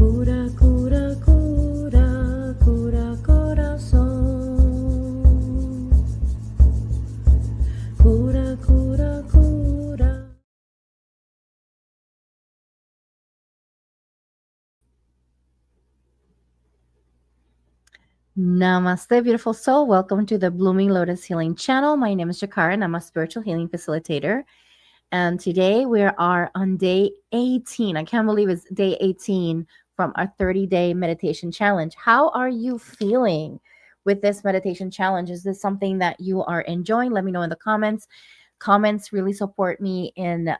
Cura, cura, cura, cura corazón. Cura, cura, cura. Namaste, beautiful soul. Welcome to the Blooming Lotus Healing Channel. My name is Jakara and I'm a spiritual healing facilitator. And today we are on day 18. I can't believe it's day 18 from our 30-day meditation challenge. How are you feeling with this meditation challenge? Is this something that you are enjoying? Let me know in the comments. Comments really support me in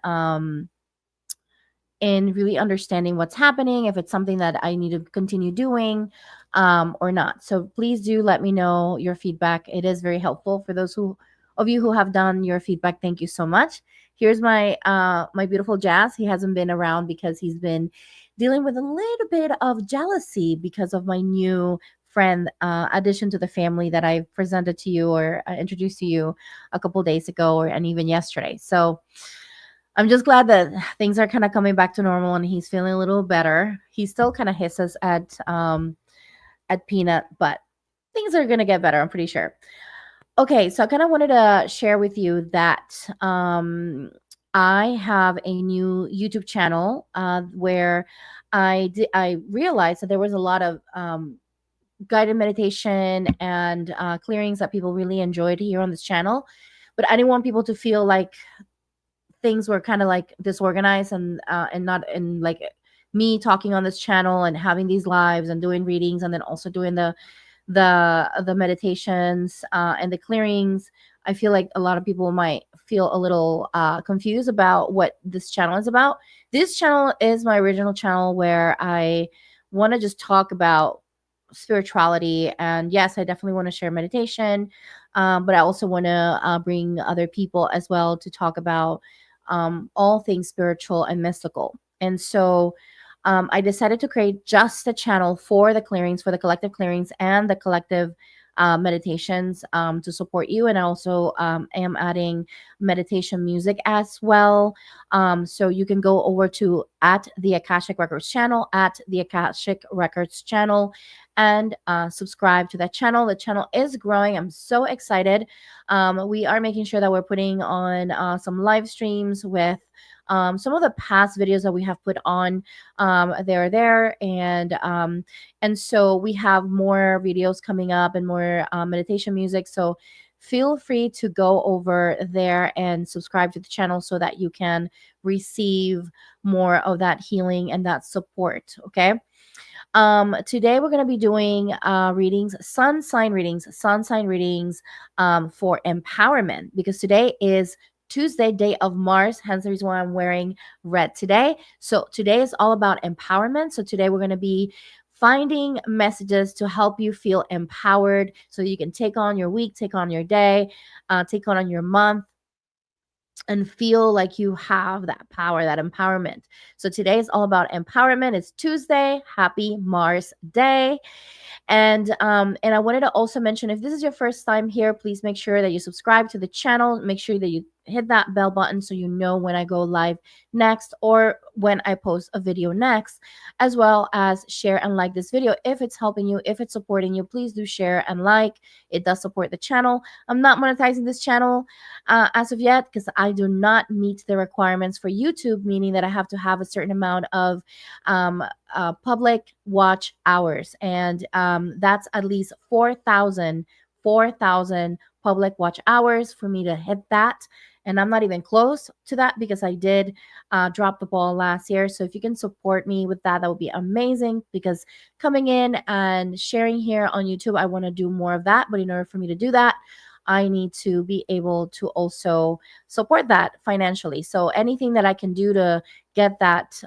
really understanding what's happening, if it's something that I need to continue doing or not. So please do let me know your feedback. It is very helpful for those of you who have done your feedback. Thank you so much. Here's my beautiful Jazz. He hasn't been around because he's been dealing with a little bit of jealousy because of my new friend addition to the family that I presented to you or introduced to you a couple days ago and even yesterday. So I'm just glad that things are kind of coming back to normal and he's feeling a little better. He still kind of hisses at Peanut, but things are gonna get better, I'm pretty sure. Okay, so I kind of wanted to share with you that I have a new YouTube channel where I realized that there was a lot of guided meditation and clearings that people really enjoyed here on this channel, but I didn't want people to feel like things were kind of like disorganized and not in like me talking on this channel and having these lives and doing readings and then also doing the meditations and the clearings. I feel like a lot of people might feel a little confused about what this channel is about. This channel is my original channel where I want to just talk about spirituality, and yes, I definitely want to share meditation, but I also want to bring other people as well to talk about all things spiritual and mystical. And so I decided to create just a channel for the clearings, for the collective clearings and the collective meditations to support you. And I also am adding meditation music as well. So you can go over to at the Akashic Records channel, at the Akashic Records channel, and subscribe to that channel. The channel is growing. I'm so excited. We are making sure that we're putting on some live streams with some of the past videos that we have put on. They're there, and so we have more videos coming up and more meditation music. So feel free to go over there and subscribe to the channel so that you can receive more of that healing and that support. Okay. Today we're going to be doing readings, sun sign readings for empowerment, because today is Tuesday, day of Mars, hence the reason why I'm wearing red today. So today is all about empowerment. So today we're going to be finding messages to help you feel empowered so you can take on your week, take on your day, take on your month, and feel like you have that power, that empowerment. So today is all about empowerment. It's Tuesday. Happy Mars Day. And I wanted to also mention, if this is your first time here, please make sure that you subscribe to the channel. Make sure that you hit that bell button so you know when I go live next or when I post a video next, as well as share and like this video if it's helping you, if it's supporting you. Please do share and like. It does support the channel. I'm not monetizing this channel as of yet because I do not meet the requirements for YouTube, meaning that I have to have a certain amount of public watch hours, and that's at least 4,000 public watch hours for me to hit that. And I'm not even close to that because I did drop the ball last year. So if you can support me with that, that would be amazing, because coming in and sharing here on YouTube, I want to do more of that. But in order for me to do that, I need to be able to also support that financially. So anything that I can do to get that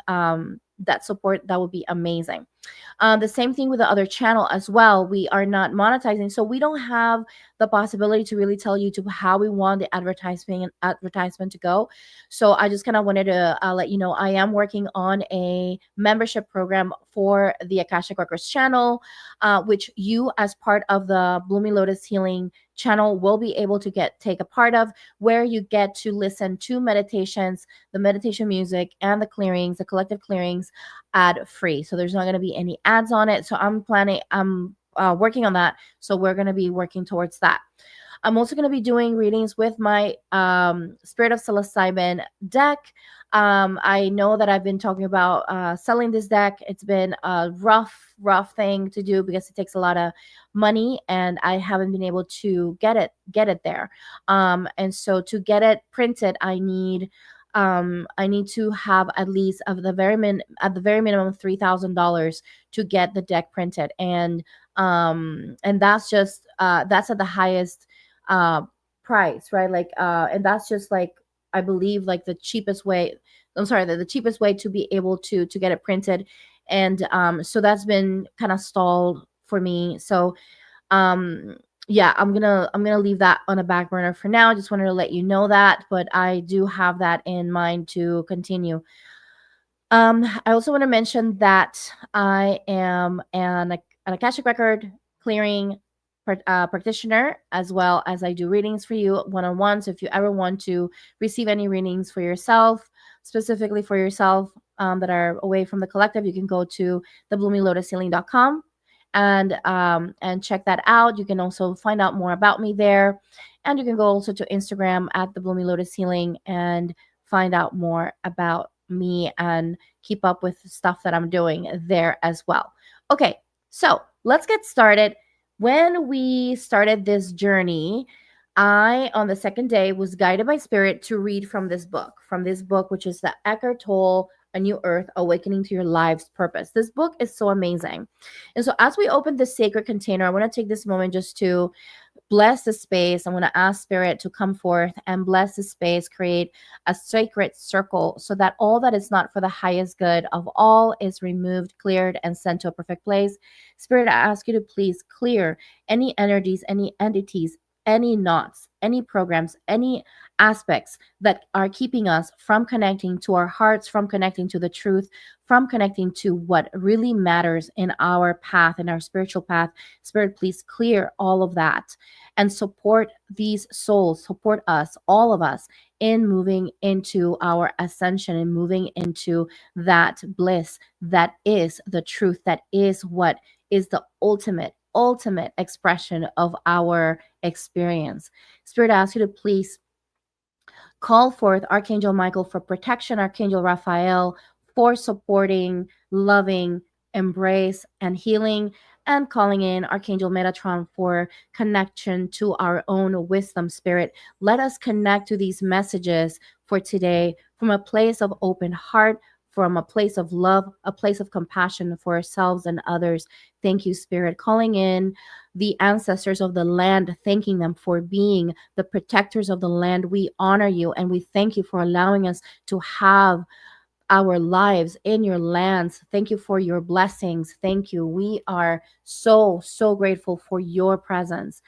that support, that would be amazing. The same thing with the other channel as well. We are not monetizing, so we don't have the possibility to really tell YouTube how we want the advertisement to go. So I just kind of wanted to let you know I am working on a membership program for the Akashic Records channel, which you, as part of the Blooming Lotus Healing channel will be able to take a part of, where you get to listen to meditations, the meditation music, and the clearings, the collective clearings, ad free. So there's not going to be any ads on it. So I'm working on that. So we're going to be working towards that. I'm also going to be doing readings with my Spirit of Psilocybin deck. I know that I've been talking about selling this deck. It's been a rough thing to do because it takes a lot of money, and I haven't been able to get it there. And so to get it printed, I need to have at least at the very minimum $3,000 to get the deck printed, and that's just that's at the highest uh price, right? Like and that's just like, I believe, like the cheapest way. I'm sorry, the cheapest way to be able to get it printed. And so that's been kind of stalled for me. So um yeah, I'm gonna leave that on a back burner for now. Just wanted to let you know that, but I do have that in mind to continue. I also want to mention that I am an Akashic record clearing practitioner, as well as I do readings for you one on one. So if you ever want to receive any readings for yourself, specifically for yourself, that are away from the collective, you can go to thebloominglotushealing.com and check that out. You can also find out more about me there, and you can go also to Instagram at the Blooming Lotus Healing and find out more about me and keep up with stuff that I'm doing there as well. Okay, so let's get started. When we started this journey, I, on the second day, was guided by spirit to read from this book, which is the Eckhart Tolle, A New Earth, Awakening to Your Life's Purpose. This book is so amazing. And so as we open this sacred container, I want to take this moment just to bless the space. I want to ask spirit to come forth and bless the space, create a sacred circle so that all that is not for the highest good of all is removed, cleared, and sent to a perfect place. Spirit, I ask you to please clear any energies, any entities, any knots, any programs, any aspects that are keeping us from connecting to our hearts, from connecting to the truth, from connecting to what really matters in our path, in our spiritual path. Spirit, please clear all of that and support these souls, support us, all of us, in moving into our ascension and moving into that bliss that is the truth, that is what is the ultimate expression of our experience. Spirit, I ask you to please call forth Archangel Michael for protection, Archangel Raphael for supporting, loving, embrace, and healing, and calling in Archangel Metatron for connection to our own wisdom. Spirit, let us connect to these messages for today from a place of open heart, from a place of love, a place of compassion for ourselves and others. Thank you, Spirit. Calling in the ancestors of the land, thanking them for being the protectors of the land. We honor you and we thank you for allowing us to have our lives in your lands. Thank you for your blessings. Thank you. We are so grateful for your presence.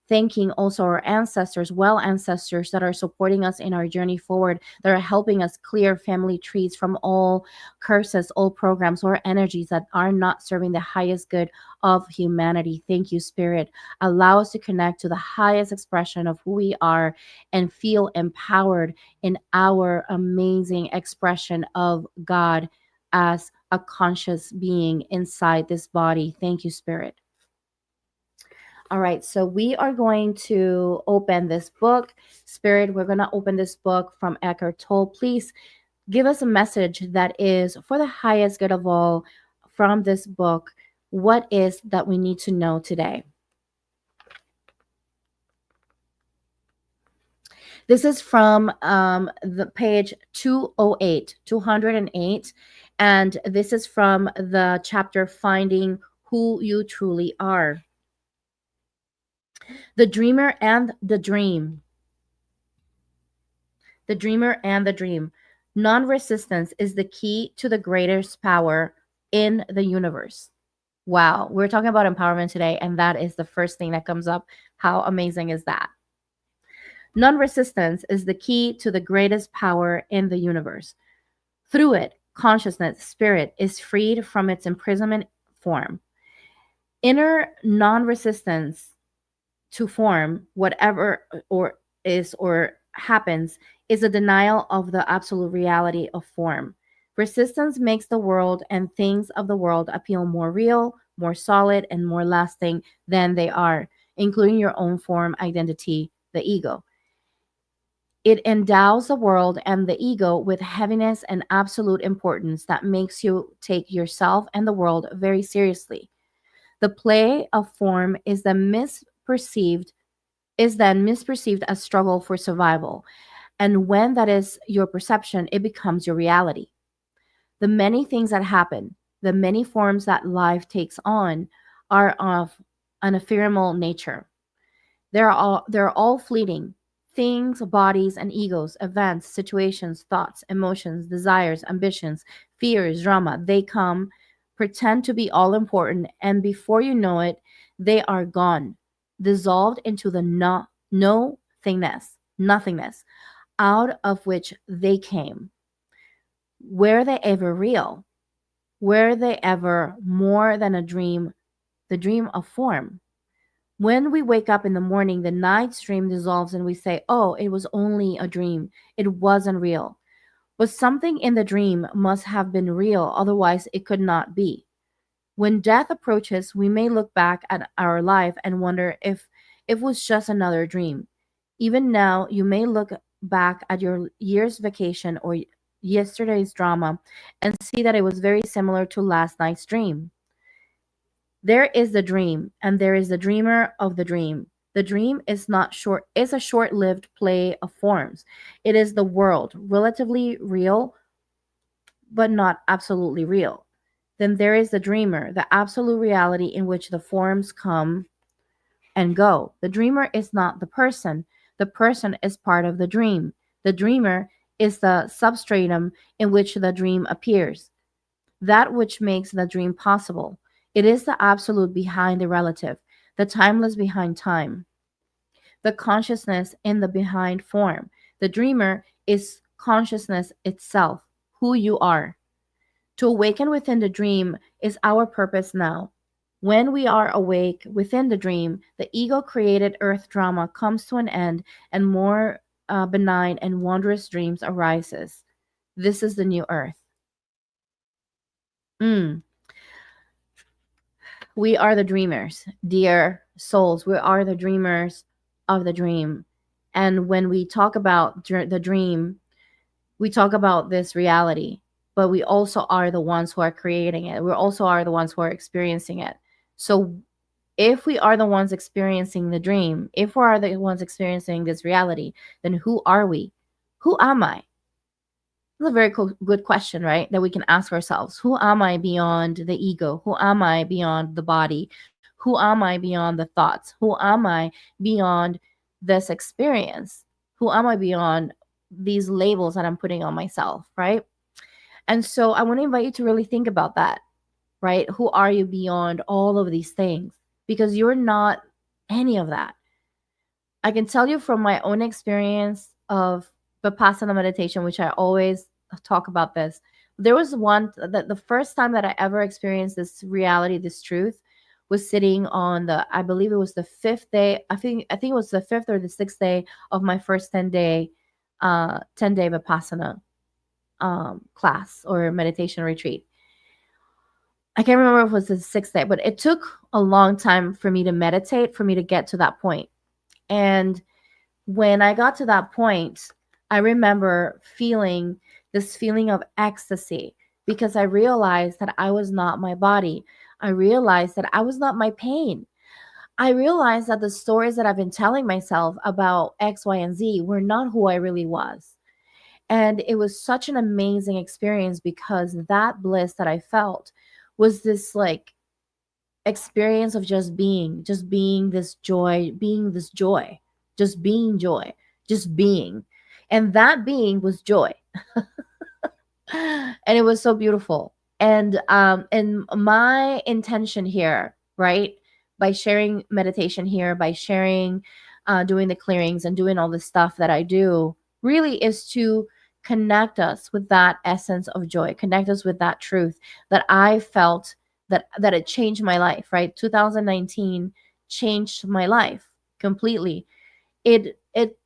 Thanking also our ancestors, well ancestors that are supporting us in our journey forward, that are helping us clear family trees from all curses, all programs, or energies that are not serving the highest good of humanity. Thank you, Spirit. Allow us to connect to the highest expression of who we are and feel empowered in our amazing expression of God as a conscious being inside this body. Thank you, Spirit. All right, so we are going to open this book. Spirit, we're going to open this book from Eckhart Tolle. Please give us a message that is for the highest good of all from this book. What is that we need to know today? This is from the page 208, and this is from the chapter Finding Who You Truly Are. The Dreamer and the Dream. The Dreamer and the Dream. Non-resistance is the key to the greatest power in the universe. Wow, we're talking about empowerment today, and that is the first thing that comes up. How amazing is that? Non-resistance is the key to the greatest power in the universe. Through it, consciousness, spirit, is freed from its imprisonment form. Inner non-resistance to form, whatever or happens, is a denial of the absolute reality of form. Resistance makes the world and things of the world appeal more real, more solid, and more lasting than they are, including your own form identity, the ego. It endows the world and the ego with heaviness and absolute importance that makes you take yourself and the world very seriously. The play of form is then misperceived as struggle for survival. And when that is your perception, it becomes your reality. The many things that happen, the many forms that life takes on, are of an ephemeral nature. They're all fleeting. Things, bodies, and egos, events, situations, thoughts, emotions, desires, ambitions, fears, drama, they come, pretend to be all important, and before you know it, they are gone, dissolved into the nothingness, out of which they came. Were they ever real? Were they ever more than a dream, the dream of form? When we wake up in the morning, the night's dream dissolves and we say, oh, it was only a dream. It wasn't real. But something in the dream must have been real, otherwise, it could not be. When death approaches, we may look back at our life and wonder if it was just another dream. Even now, you may look back at your year's vacation or yesterday's drama and see that it was very similar to last night's dream. There is the dream, and there is the dreamer of the dream. The dream is not short, is a short-lived play of forms. It is the world, relatively real, but not absolutely real. Then there is the dreamer, the absolute reality in which the forms come and go. The dreamer is not the person. The person is part of the dream. The dreamer is the substratum in which the dream appears, that which makes the dream possible. It is the absolute behind the relative, the timeless behind time, the consciousness in the behind form. The dreamer is consciousness itself, who you are. To awaken within the dream is our purpose now. When we are awake within the dream, the ego created earth drama comes to an end and more benign and wondrous dreams arises. This is the new earth. Mm. We are the dreamers, dear souls. We are the dreamers of the dream. And when we talk about the dream, we talk about this reality, but we also are the ones who are creating it. We also are the ones who are experiencing it. So if we are the ones experiencing the dream, if we are the ones experiencing this reality, then who are we? Who am I? That's a very good question, right? That we can ask ourselves. Who am I beyond the ego? Who am I beyond the body? Who am I beyond the thoughts? Who am I beyond this experience? Who am I beyond these labels that I'm putting on myself, right? And so I want to invite you to really think about that, right? Who are you beyond all of these things? Because you're not any of that. I can tell you from my own experience of Vipassana meditation, which I always talk about this. There was one that the first time that I ever experienced this reality, this truth, was sitting on I believe it was the fifth day. I think it was the fifth or the sixth day of my first 10-day Vipassana class or meditation retreat. I can't remember if it was the sixth day, but it took a long time for me to meditate, for me to get to that point. And when I got to that point, I remember feeling this feeling of ecstasy because I realized that I was not my body. I realized that I was not my pain. I realized that the stories that I've been telling myself about X, Y, and Z were not who I really was. And it was such an amazing experience because that bliss that I felt was this like experience of just being this joy, just being joy, just being. And that being was joy. And it was so beautiful. And my intention here, right, by sharing meditation here, by sharing doing the clearings and doing all the stuff that I do, really is to connect us with that essence of joy, connect us with that truth that I felt that it changed my life, right? 2019 changed my life completely. It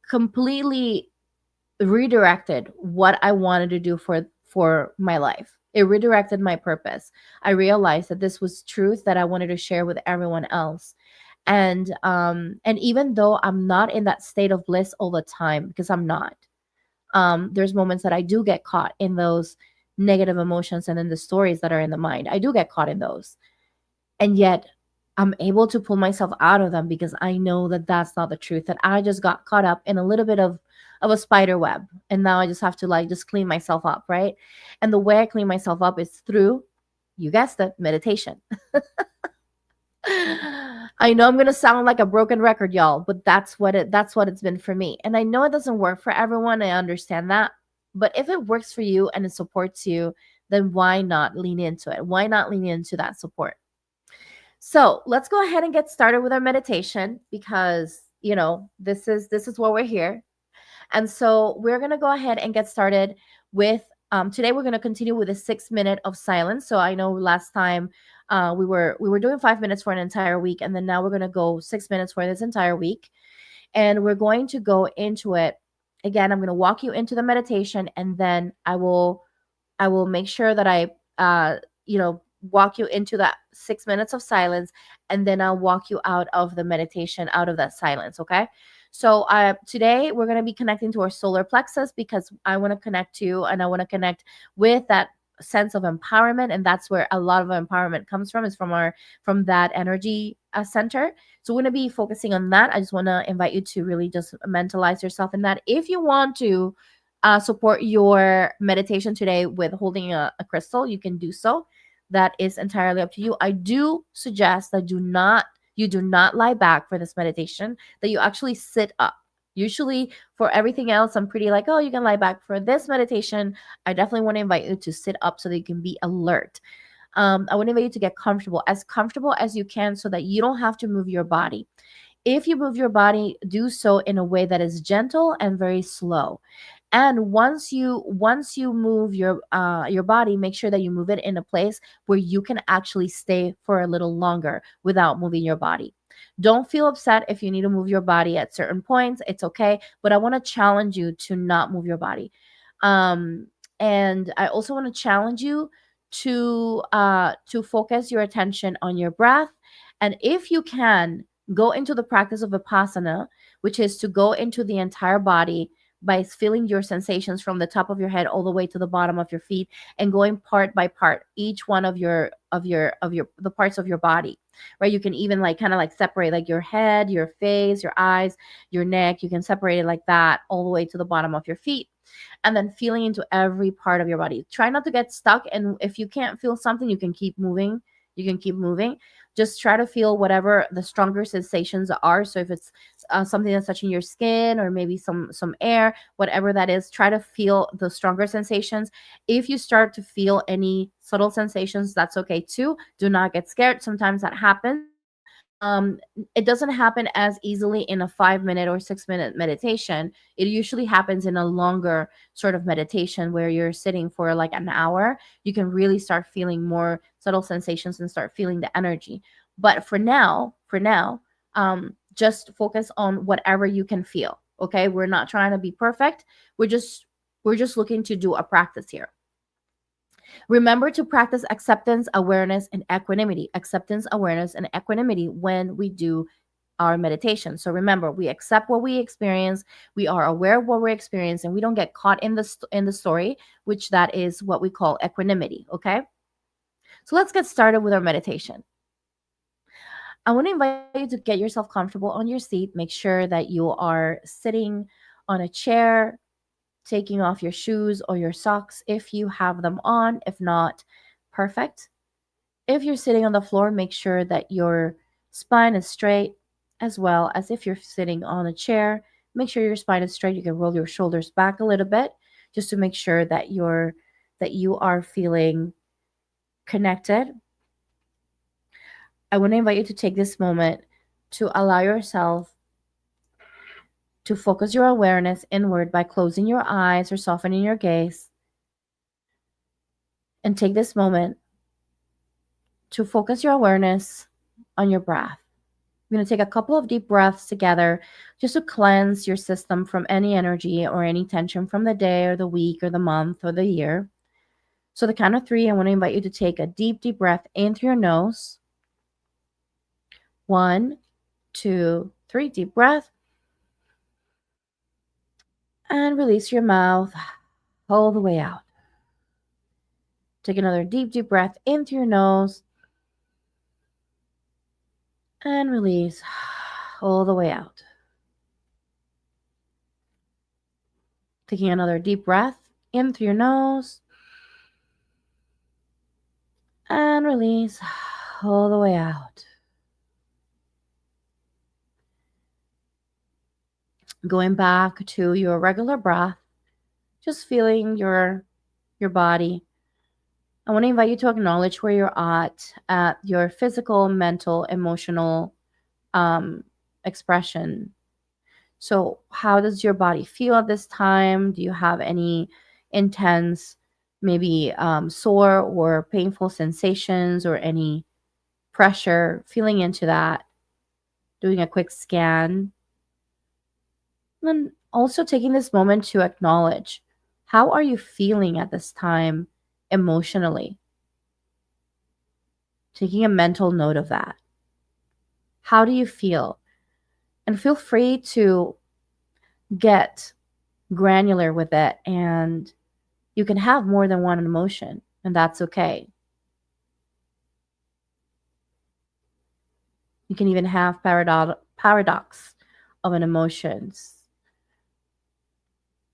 completely redirected what I wanted to do for my life. It redirected my purpose. I realized that this was truth that I wanted to share with everyone else. And even though I'm not in that state of bliss all the time, because I'm not, there's moments that I do get caught in those negative emotions and in the stories that are in the mind. I do get caught in those. And yet I'm able to pull myself out of them because I know that that's not the truth, that I just got caught up in a little bit of a spider web, and now I just have to like just clean myself up, right? And the way I clean myself up is through, you guessed it, meditation. I know I'm going to sound like a broken record, y'all, but that's what it's been for me. And I know it doesn't work for everyone. I understand that. But if it works for you and it supports you, then why not lean into it? Why not lean into that support? So let's go ahead and get started with our meditation, because this is why we're here. And so we're gonna go ahead and get started with today. We're gonna continue with a 6 minute of silence. So I know last time we were doing 5 minutes for an entire week, and then now we're gonna go 6 minutes for this entire week, and we're going to go into it again. I'm gonna walk you into the meditation, and then I will make sure that I, walk you into that 6 minutes of silence, and then I'll walk you out of the meditation, out of that silence. Okay. So today we're going to be connecting to our solar plexus, because I want to connect to, and I want to connect with that sense of empowerment, and that's where a lot of empowerment comes from, is from that energy center. So we're going to be focusing on that. I just want to invite you to really just mentalize yourself in that. If you want to support your meditation today with holding a crystal, you can do so. That is entirely up to you. I do suggest that you do not lie back for this meditation, that you actually sit up. Usually for everything else, I'm pretty like, oh, you can lie back. For this meditation, I definitely want to invite you to sit up so that you can be alert. I want to invite you to get comfortable as you can, so that you don't have to move your body. If you move your body, do so in a way that is gentle and very slow. And once you move your body, make sure that you move it in a place where you can actually stay for a little longer without moving your body. Don't feel upset if you need to move your body at certain points. It's okay, but I want to challenge you to not move your body. And I also want to challenge you to focus your attention on your breath. And if you can, go into the practice of vipassana, which is to go into the entire body by feeling your sensations from the top of your head all the way to the bottom of your feet, and going part by part, each one of your the parts of your body, right? You can even like kind of like separate like your head, your face, your eyes, your neck. You can separate it like that all the way to the bottom of your feet, and then feeling into every part of your body. Try not to get stuck, and if you can't feel something, you can keep moving. Just try to feel whatever the stronger sensations are. So if it's something that's touching your skin, or maybe some air, whatever that is, try to feel the stronger sensations. If you start to feel any subtle sensations, that's okay too. Do not get scared. Sometimes that happens. um it doesn't happen as easily in a 5 minute or 6 minute meditation. It usually happens in a longer sort of meditation, where you're sitting for like an hour. You can really start feeling more subtle sensations and start feeling the energy. But for now, just focus on whatever you can feel. Okay, we're not trying to be perfect. We're just looking to do a practice here. Remember to practice acceptance, awareness, and equanimity. Acceptance, awareness, and equanimity when we do our meditation. So remember, we accept what we experience. We are aware of what we're experiencing. We don't get caught in the story, which that is what we call equanimity. Okay. So let's get started with our meditation. I want to invite you to get yourself comfortable on your seat. Make sure that you are sitting on a chair, taking off your shoes or your socks if you have them on. If not, perfect. If you're sitting on the floor, make sure that your spine is straight, as well as if you're sitting on a chair, make sure your spine is straight. You can roll your shoulders back a little bit, just to make sure that you are feeling connected. I want to invite you to take this moment to allow yourself to focus your awareness inward by closing your eyes or softening your gaze, and take this moment to focus your awareness on your breath. You're going to take a couple of deep breaths together just to cleanse your system from any energy or any tension from the day or the week or the month or the year. So, the count of three, I want to invite you to take a deep, deep breath in through your nose. 1, 2, 3. Deep breath. And release your mouth all the way out. Take another deep, deep breath in through your nose. And release all the way out. Taking another deep breath in through your nose. And release all the way out. Going back to your regular breath, just feeling your body. I want to invite you to acknowledge where you're at your physical, mental, emotional expression. So, how does your body feel at this time? Do you have any intense, maybe sore or painful sensations or any pressure? Feeling into that, doing a quick scan. And then also taking this moment to acknowledge how are you feeling at this time emotionally? Taking a mental note of that. How do you feel? And feel free to get granular with it, and you can have more than one emotion, and that's okay. You can even have paradox of an emotions,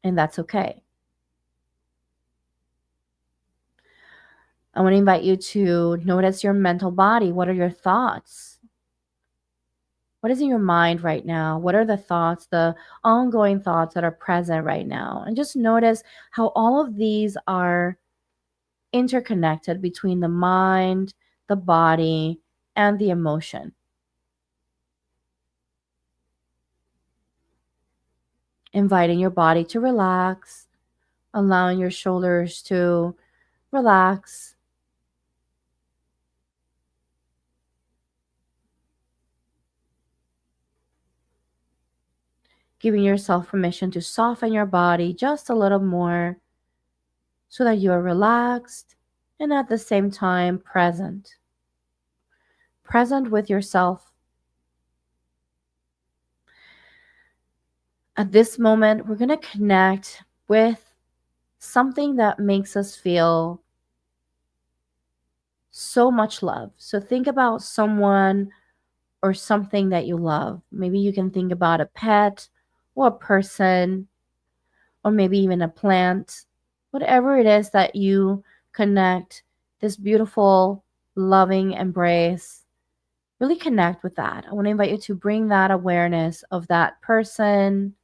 and that's okay. I want to invite you to notice your mental body. What are your thoughts? What is in your mind right now? What are the thoughts, the ongoing thoughts that are present right now? And just notice how all of these are interconnected between the mind, the body, and the emotion. Inviting your body to relax, allowing your shoulders to relax, giving yourself permission to soften your body just a little more so that you are relaxed and at the same time present. Present with yourself. At this moment, we're going to connect with something that makes us feel so much love. So think about someone or something that you love. Maybe you can think about a pet or a person or maybe even a plant. Whatever it is that you connect this beautiful, loving embrace, really connect with that. I want to invite you to bring that awareness of that person,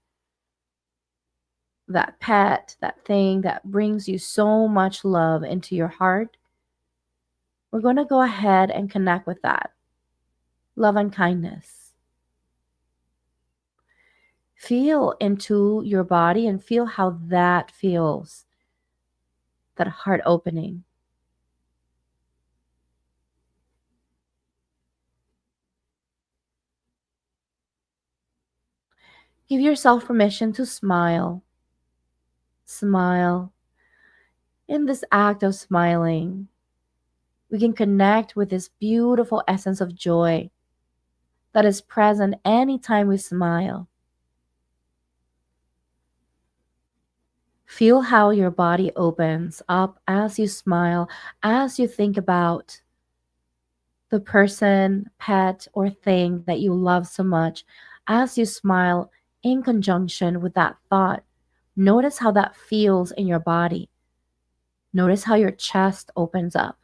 that pet, that thing that brings you so much love into your heart. We're going to go ahead and connect with that love and kindness. Feel into your body and feel how that feels, that heart opening. Give yourself permission to smile. Smile. In this act of smiling, we can connect with this beautiful essence of joy that is present anytime we smile. Feel how your body opens up as you smile, as you think about the person, pet, or thing that you love so much, as you smile in conjunction with that thought. Notice how that feels in your body. Notice how your chest opens up.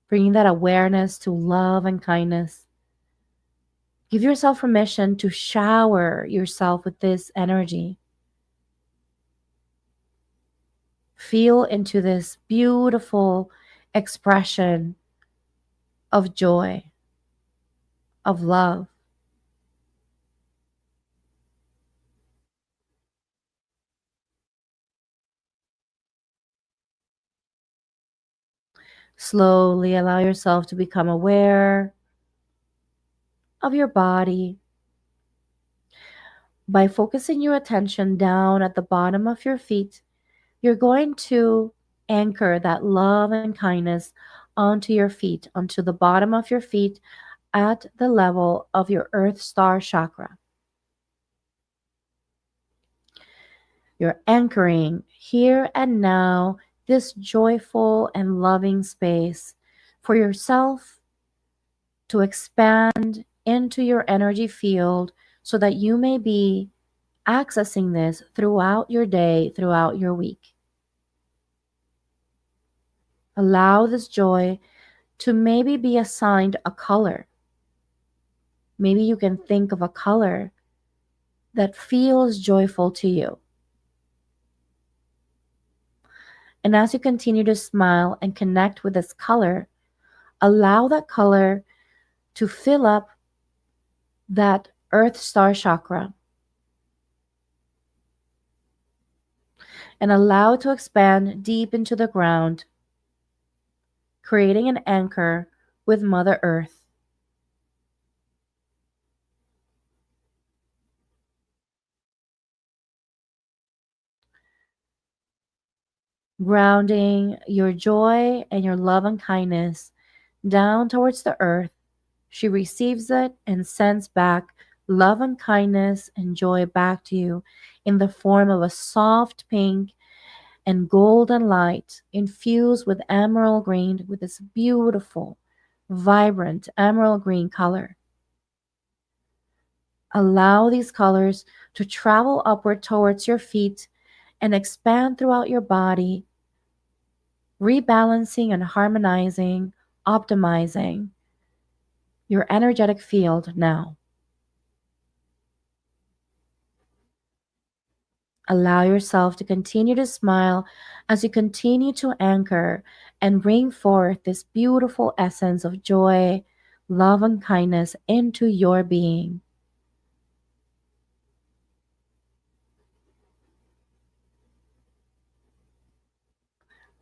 Bringing that awareness to love and kindness. Give yourself permission to shower yourself with this energy. Feel into this beautiful expression of joy, of love. Slowly allow yourself to become aware of your body by focusing your attention down at the bottom of your feet. You're going to anchor that love and kindness onto your feet, onto the bottom of your feet at the level of your Earth Star chakra. You're anchoring here and now this joyful and loving space for yourself to expand into your energy field so that you may be accessing this throughout your day, throughout your week. Allow this joy to maybe be assigned a color. Maybe you can think of a color that feels joyful to you. And as you continue to smile and connect with this color, allow that color to fill up that Earth Star chakra and allow it to expand deep into the ground, creating an anchor with Mother Earth. Grounding your joy and your love and kindness down towards the earth. She receives it and sends back love and kindness and joy back to you in the form of a soft pink and golden light infused with emerald green, with this beautiful, vibrant emerald green color. Allow these colors to travel upward towards your feet and expand throughout your body, rebalancing and harmonizing, optimizing your energetic field now. Allow yourself to continue to smile as you continue to anchor and bring forth this beautiful essence of joy, love, and kindness into your being.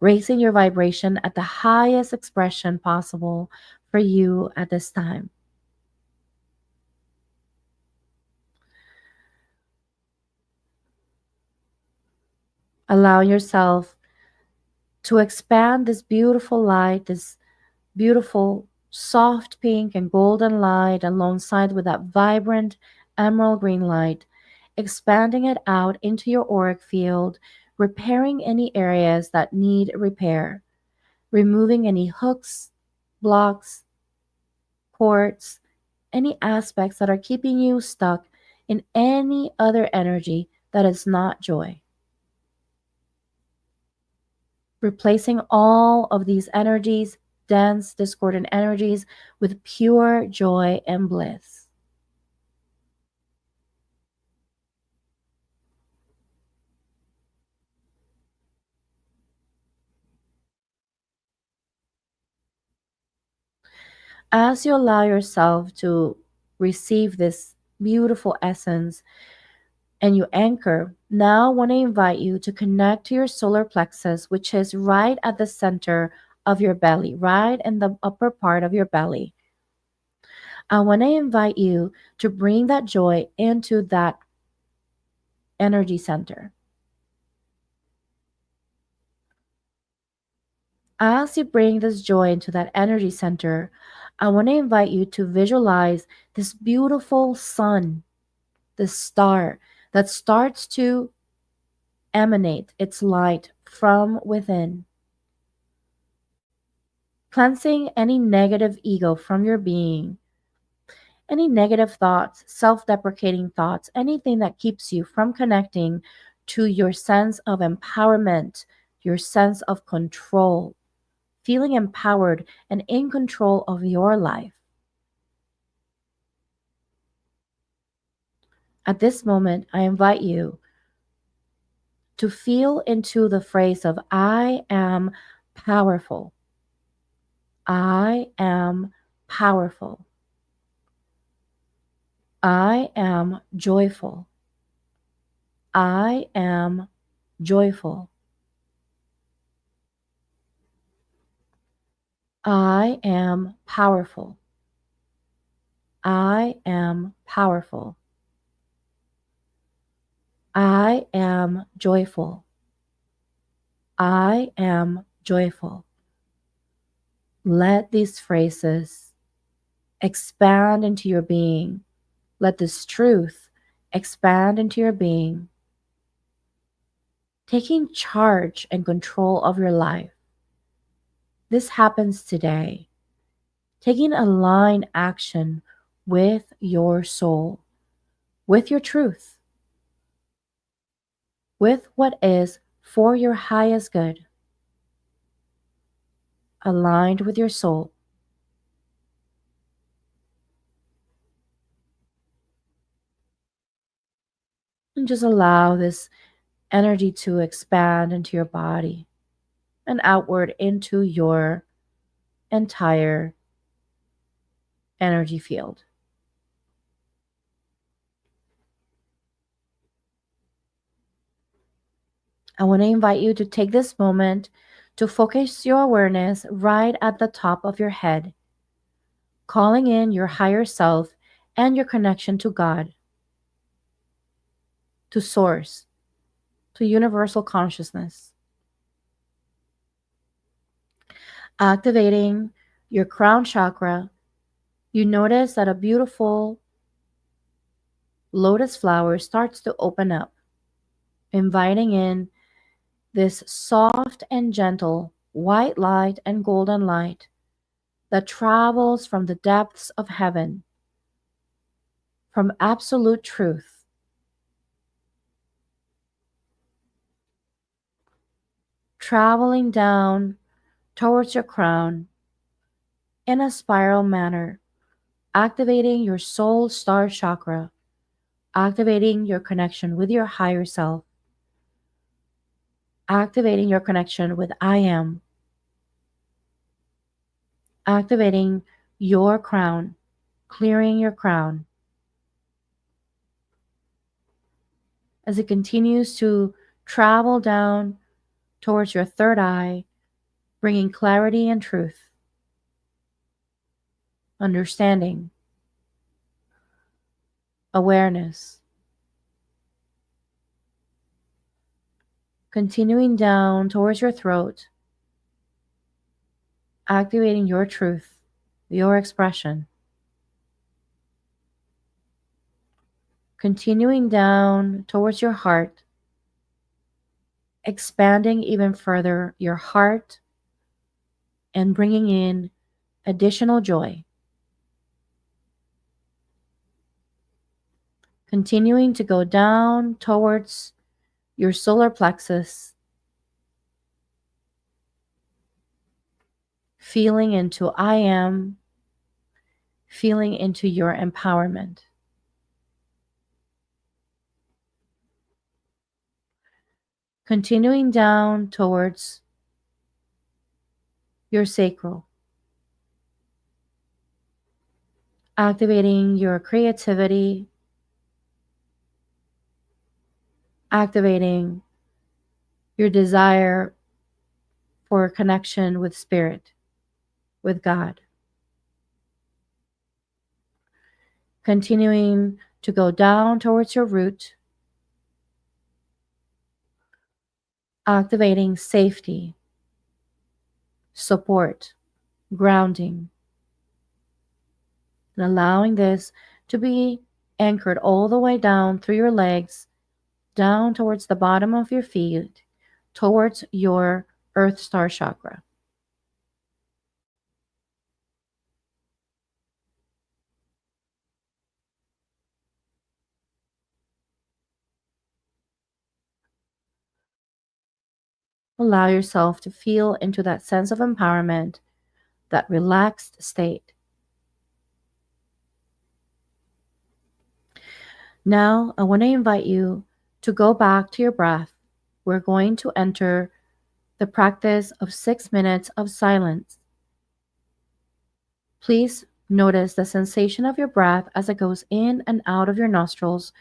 Raising your vibration at the highest expression possible for you at this time. Allow yourself to expand this beautiful light, this beautiful soft pink and golden light alongside with that vibrant emerald green light, expanding it out into your auric field, repairing any areas that need repair, removing any hooks, blocks, cords, any aspects that are keeping you stuck in any other energy that is not joy. Replacing all of these energies, dense, discordant energies, with pure joy and bliss. As you allow yourself to receive this beautiful essence and you anchor, now I want to invite you to connect to your solar plexus, which is right at the center of your belly, right in the upper part of your belly. I want to invite you to bring that joy into that energy center. As you bring this joy into that energy center, I want to invite you to visualize this beautiful sun, this star that starts to emanate its light from within, cleansing any negative ego from your being, any negative thoughts, self deprecating thoughts, anything that keeps you from connecting to your sense of empowerment, your sense of control, feeling empowered and in control of your life. At this moment, I invite you to feel into the phrase of I am powerful. I am powerful. I am joyful. I am joyful. I am powerful. I am powerful. I am joyful. I am joyful. Let these phrases expand into your being. Let this truth expand into your being, taking charge and control of your life. This happens today. Taking aligned action with your soul, with your truth, with what is for your highest good, aligned with your soul. And just allow this energy to expand into your body and outward into your entire energy field. I want to invite you to take this moment to focus your awareness right at the top of your head, calling in your higher self and your connection to God, to Source, to universal consciousness. Activating your crown chakra, you notice that a beautiful lotus flower starts to open up, inviting in this soft and gentle white light and golden light that travels from the depths of heaven, from absolute truth, traveling down towards your crown in a spiral manner, activating your soul star chakra, activating your connection with your higher self, activating your connection with I am, activating your crown, clearing your crown. As it continues to travel down towards your third eye, bringing clarity and truth, understanding, awareness, continuing down towards your throat, activating your truth, your expression, continuing down towards your heart, expanding even further your heart and bringing in additional joy, continuing to go down towards your solar plexus, feeling into I am, feeling into your empowerment. Continuing down towards your sacral, activating your creativity, activating your desire for connection with spirit, with God. Continuing to go down towards your root, activating safety, support, grounding, and allowing this to be anchored all the way down through your legs, down towards the bottom of your feet, towards your Earth Star chakra. Allow yourself to feel into that sense of empowerment, that relaxed state. Now, I want to invite you to go back to your breath. We're going to enter the practice of 6 minutes of silence. Please notice the sensation of your breath as it goes in and out of your nostrils,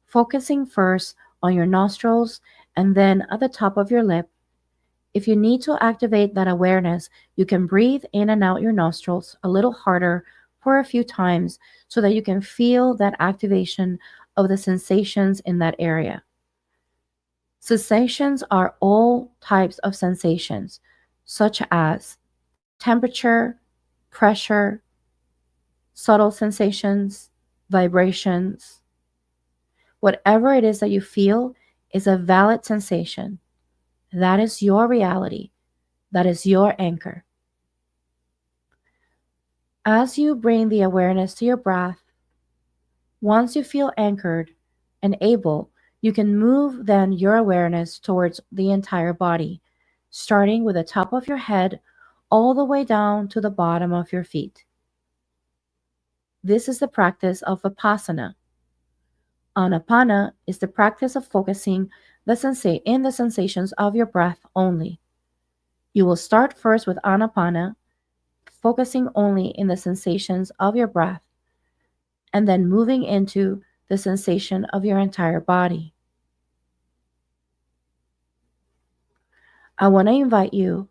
focusing first on your nostrils and then at the top of your lip, If you need to activate that awareness, you can breathe in and out your nostrils a little harder for a few times so that you can feel that activation of the sensations in that area. Sensations are all types of sensations, such as temperature, pressure, subtle sensations, vibrations. Whatever it is that you feel is a valid sensation. That is your reality. That is your anchor. As you bring the awareness to your breath, once you feel anchored and able, you can move then your awareness towards the entire body, starting with the top of your head all the way down to the bottom of your feet. This is the practice of Vipassana. Anapana is the practice of focusing in the sensations of your breath only. You will start first with Anapana, focusing only in the sensations of your breath, and then moving into the sensation of your entire body. I want to invite you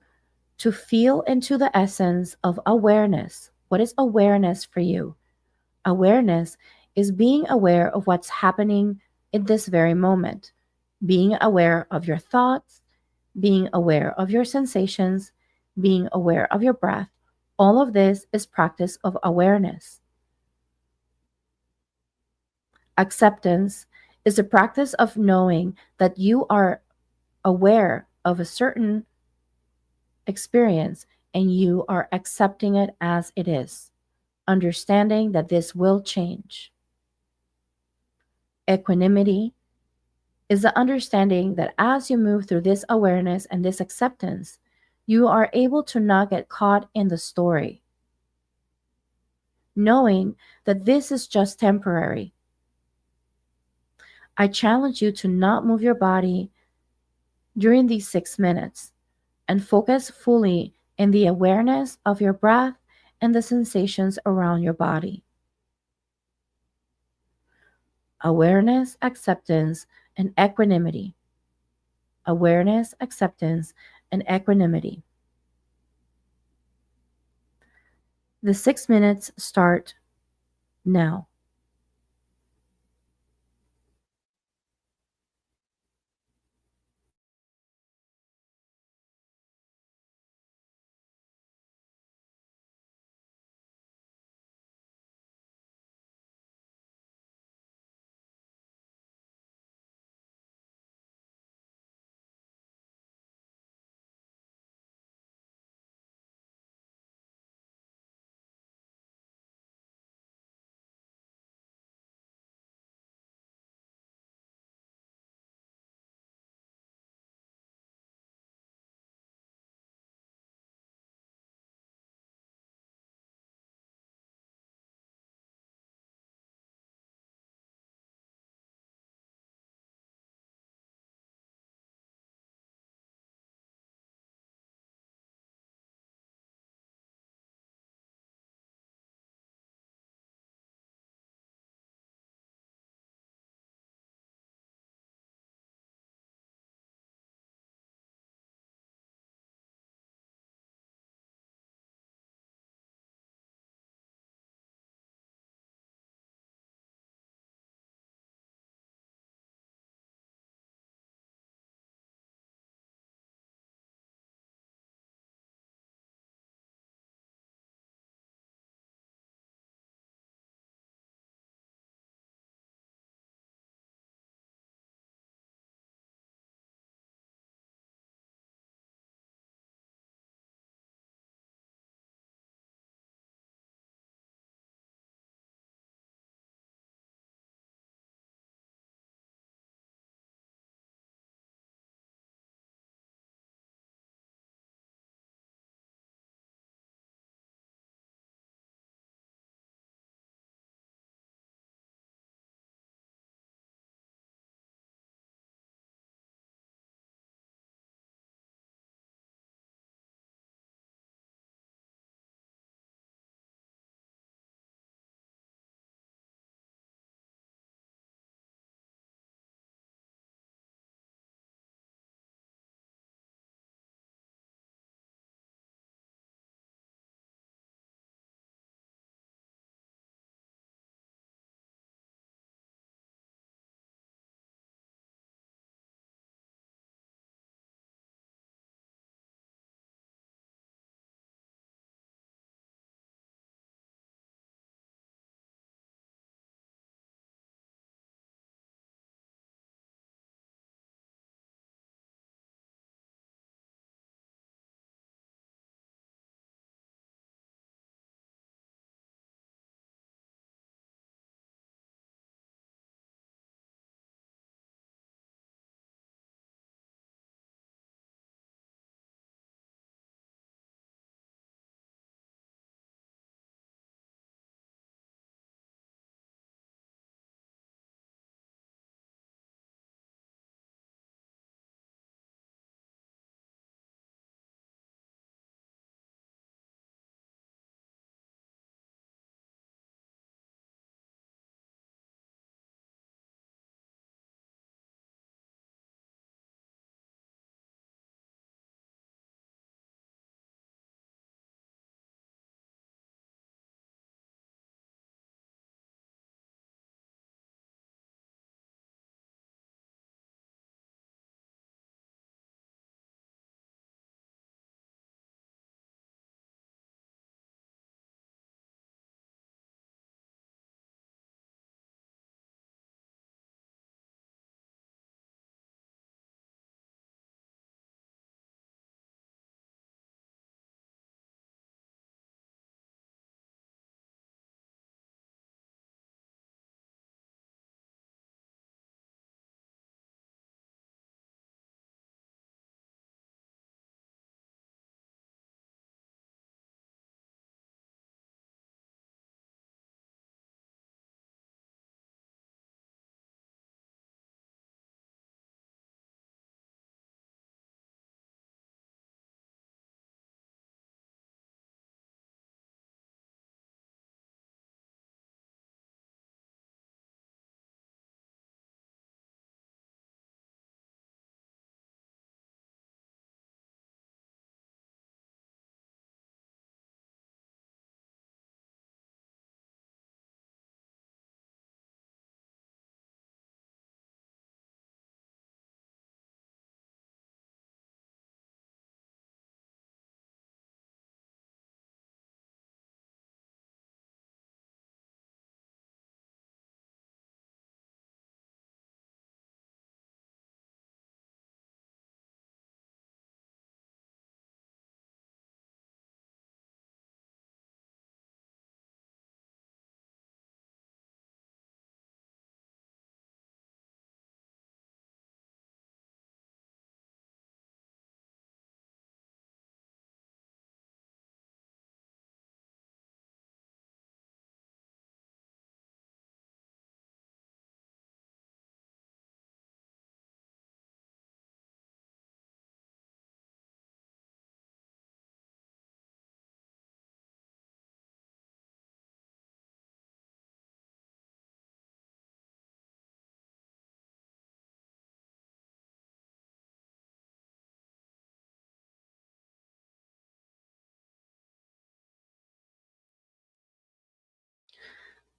to feel into the essence of awareness. What is awareness for you? Awareness is being aware of what's happening in this very moment, being aware of your thoughts, being aware of your sensations, being aware of your breath. All of this is practice of awareness. Acceptance is the practice of knowing that you are aware of a certain experience and you are accepting it as it is, understanding that this will change. Equanimity is the understanding that as you move through this awareness and this acceptance, you are able to not get caught in the story, knowing that this is just temporary. I challenge you to not move your body during these 6 minutes and focus fully in the awareness of your breath and the sensations around your body. Awareness, acceptance, and equanimity. Awareness, acceptance, and equanimity. The 6 minutes start now.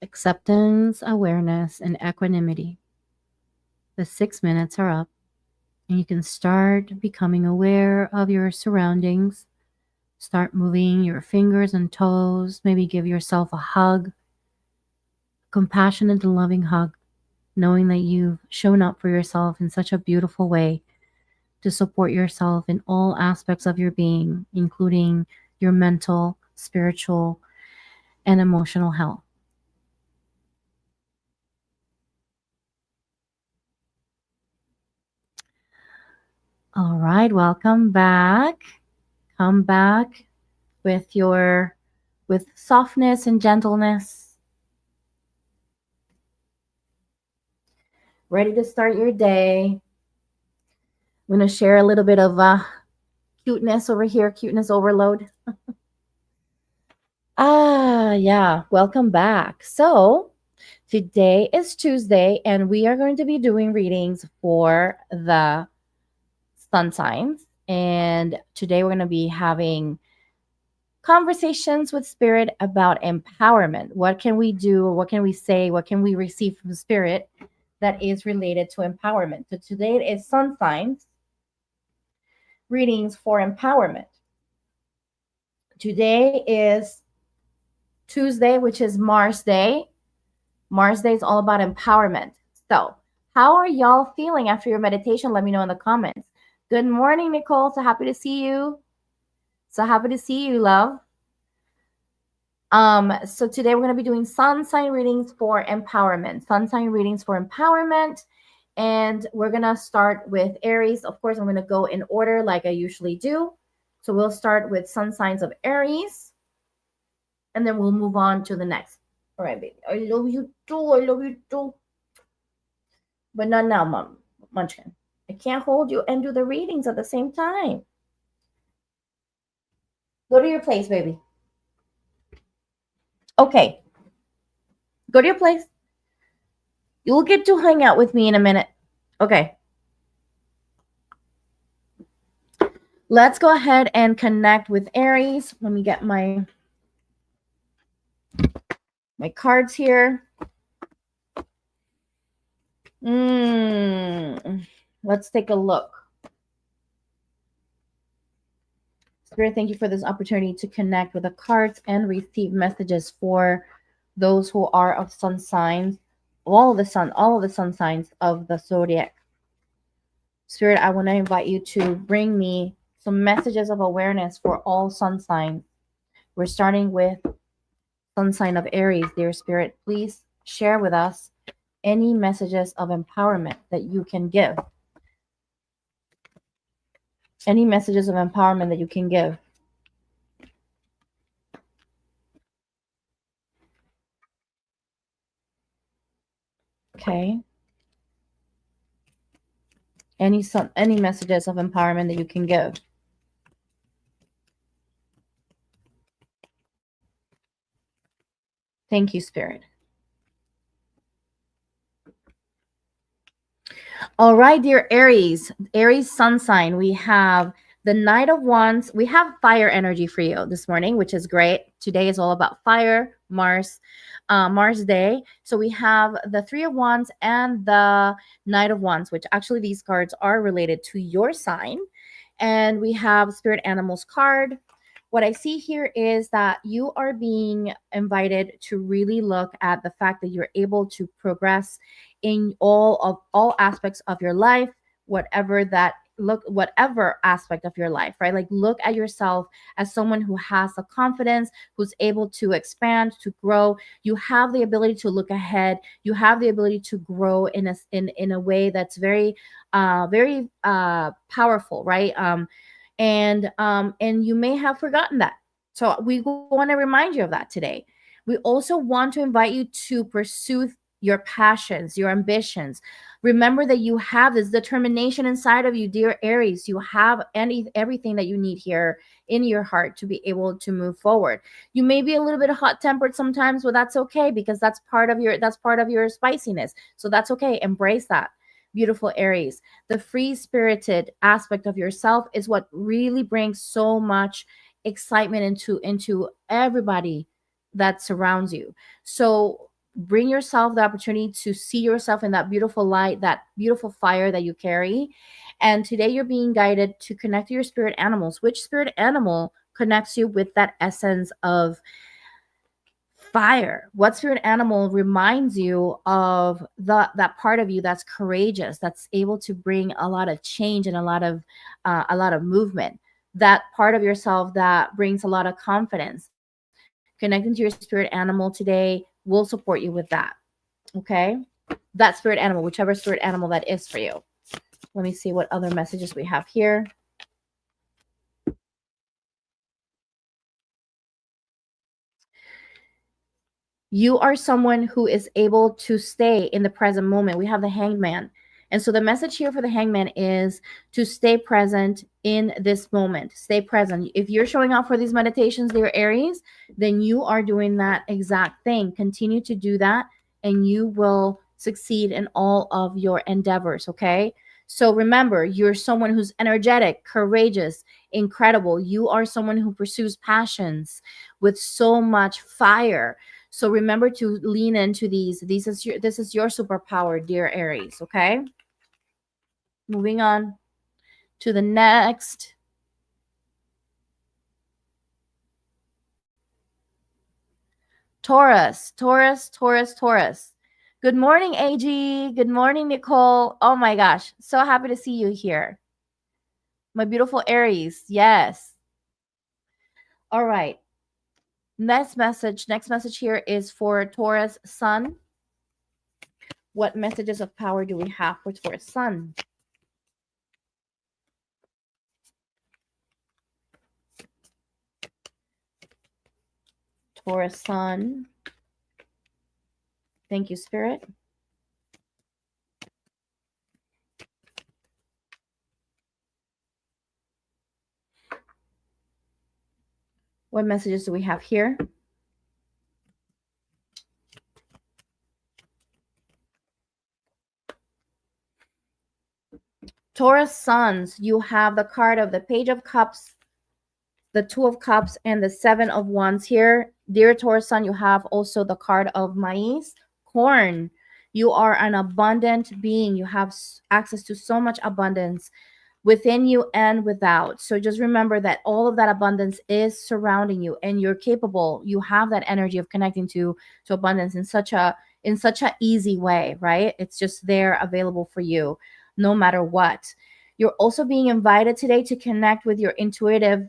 Acceptance, awareness, and equanimity. The 6 minutes are up, and you can start becoming aware of your surroundings. Start moving your fingers and toes. Maybe give yourself a hug, compassionate and loving hug, knowing that you've shown up for yourself in such a beautiful way to support yourself in all aspects of your being, including your mental, spiritual, and emotional health. All right, welcome back. Come back with your with softness and gentleness. Ready to start your day. I'm going to share a little bit of cuteness over here, cuteness overload. Yeah, welcome back. So, today is Tuesday, and we are going to be doing readings for the sun signs. And today we're going to be having conversations with spirit about empowerment. What can we do? What can we say? What can we receive from spirit that is related to empowerment? So today is sun signs readings for empowerment. Today is Tuesday, which is Mars Day. Mars Day is all about empowerment. So, how are y'all feeling after your meditation? Let me know in the comments. Good morning, Nicole. So happy to see you. So happy to see you, love. So today we're going to be doing sun sign readings for empowerment. Sun sign readings for empowerment. And we're going to start with Aries. Of course, I'm going to go in order like I usually do. So we'll start with sun signs of Aries. And then we'll move on to the next. All right, baby. I love you too. I love you too. But not now, Mom. Munchkin. I can't hold you and do the readings at the same time. Go to your place, baby. Okay. Go to your place. You'll get to hang out with me in a minute. Okay. Let's go ahead and connect with Aries. Let me get my cards here. Let's take a look. Spirit, thank you for this opportunity to connect with the cards and receive messages for those who are of sun signs, all of the sun signs of the zodiac. Spirit, I want to invite you to bring me some messages of awareness for all sun signs. We're starting with sun sign of Aries. Dear Spirit, please share with us any messages of empowerment that you can give. Any messages of empowerment that you can give. Okay. Any messages of empowerment that you can give. Thank you, Spirit. All right, dear Aries, Aries sun sign, we have the Knight of Wands. We have fire energy for you this morning, which is great. Today is all about fire, Mars Day. So we have the Three of Wands and the Knight of Wands, which actually these cards are related to your sign. And we have Spirit Animals card. What I see here is that you are being invited to really look at the fact that you're able to progress in all aspects of your life, whatever aspect of your life, right? Like look at yourself as someone who has the confidence, who's able to expand, to grow. You have the ability to look ahead. You have the ability to grow in a way that's very powerful, right? And you may have forgotten that. So we want to remind you of that today. We also want to invite you to pursue your passions, your ambitions. Remember that you have this determination inside of you, dear Aries. You have everything that you need here in your heart to be able to move forward. You may be a little bit hot-tempered sometimes, but that's okay because that's part of your spiciness. So that's okay. Embrace that. Beautiful Aries. The free-spirited aspect of yourself is what really brings so much excitement into everybody that surrounds you. So bring yourself the opportunity to see yourself in that beautiful light, that beautiful fire that you carry. And today you're being guided to connect to your spirit animals. Which spirit animal connects you with that essence of fire? What spirit animal reminds you of that part of you that's courageous, that's able to bring a lot of change and a lot of movement? That part of yourself that brings a lot of confidence. Connecting to your spirit animal today will support you with that. Okay, that spirit animal, whichever spirit animal that is for you. Let me see what other messages we have here. You are someone who is able to stay in the present moment. We have the hangman. And so the message here for the hangman is to stay present in this moment. Stay present. If you're showing up for these meditations, dear Aries, then you are doing that exact thing. Continue to do that, and you will succeed in all of your endeavors, okay? So remember, you're someone who's energetic, courageous, incredible. You are someone who pursues passions with so much fire. So remember to lean into these. This is your superpower, dear Aries, okay? Moving on to the next. Taurus, Taurus, Taurus, Taurus. Good morning, AG. Good morning, Nicole. Oh my gosh. So happy to see you here. My beautiful Aries. Yes. All right. Next message here is for Taurus Sun. What messages of power do we have for Taurus Sun? Taurus Sun. Thank you, Spirit. What messages do we have here? Taurus Suns, you have the card of the Page of Cups, the Two of Cups, and the Seven of Wands here. Dear Taurus Sun, you have also the card of maize, corn. You are an abundant being. You have access to so much abundance within you and without. So just remember that all of that abundance is surrounding you, and you're capable. You have that energy of connecting to abundance in such a easy way, right? It's just there available for you no matter what. You're also being invited today to connect with your intuitive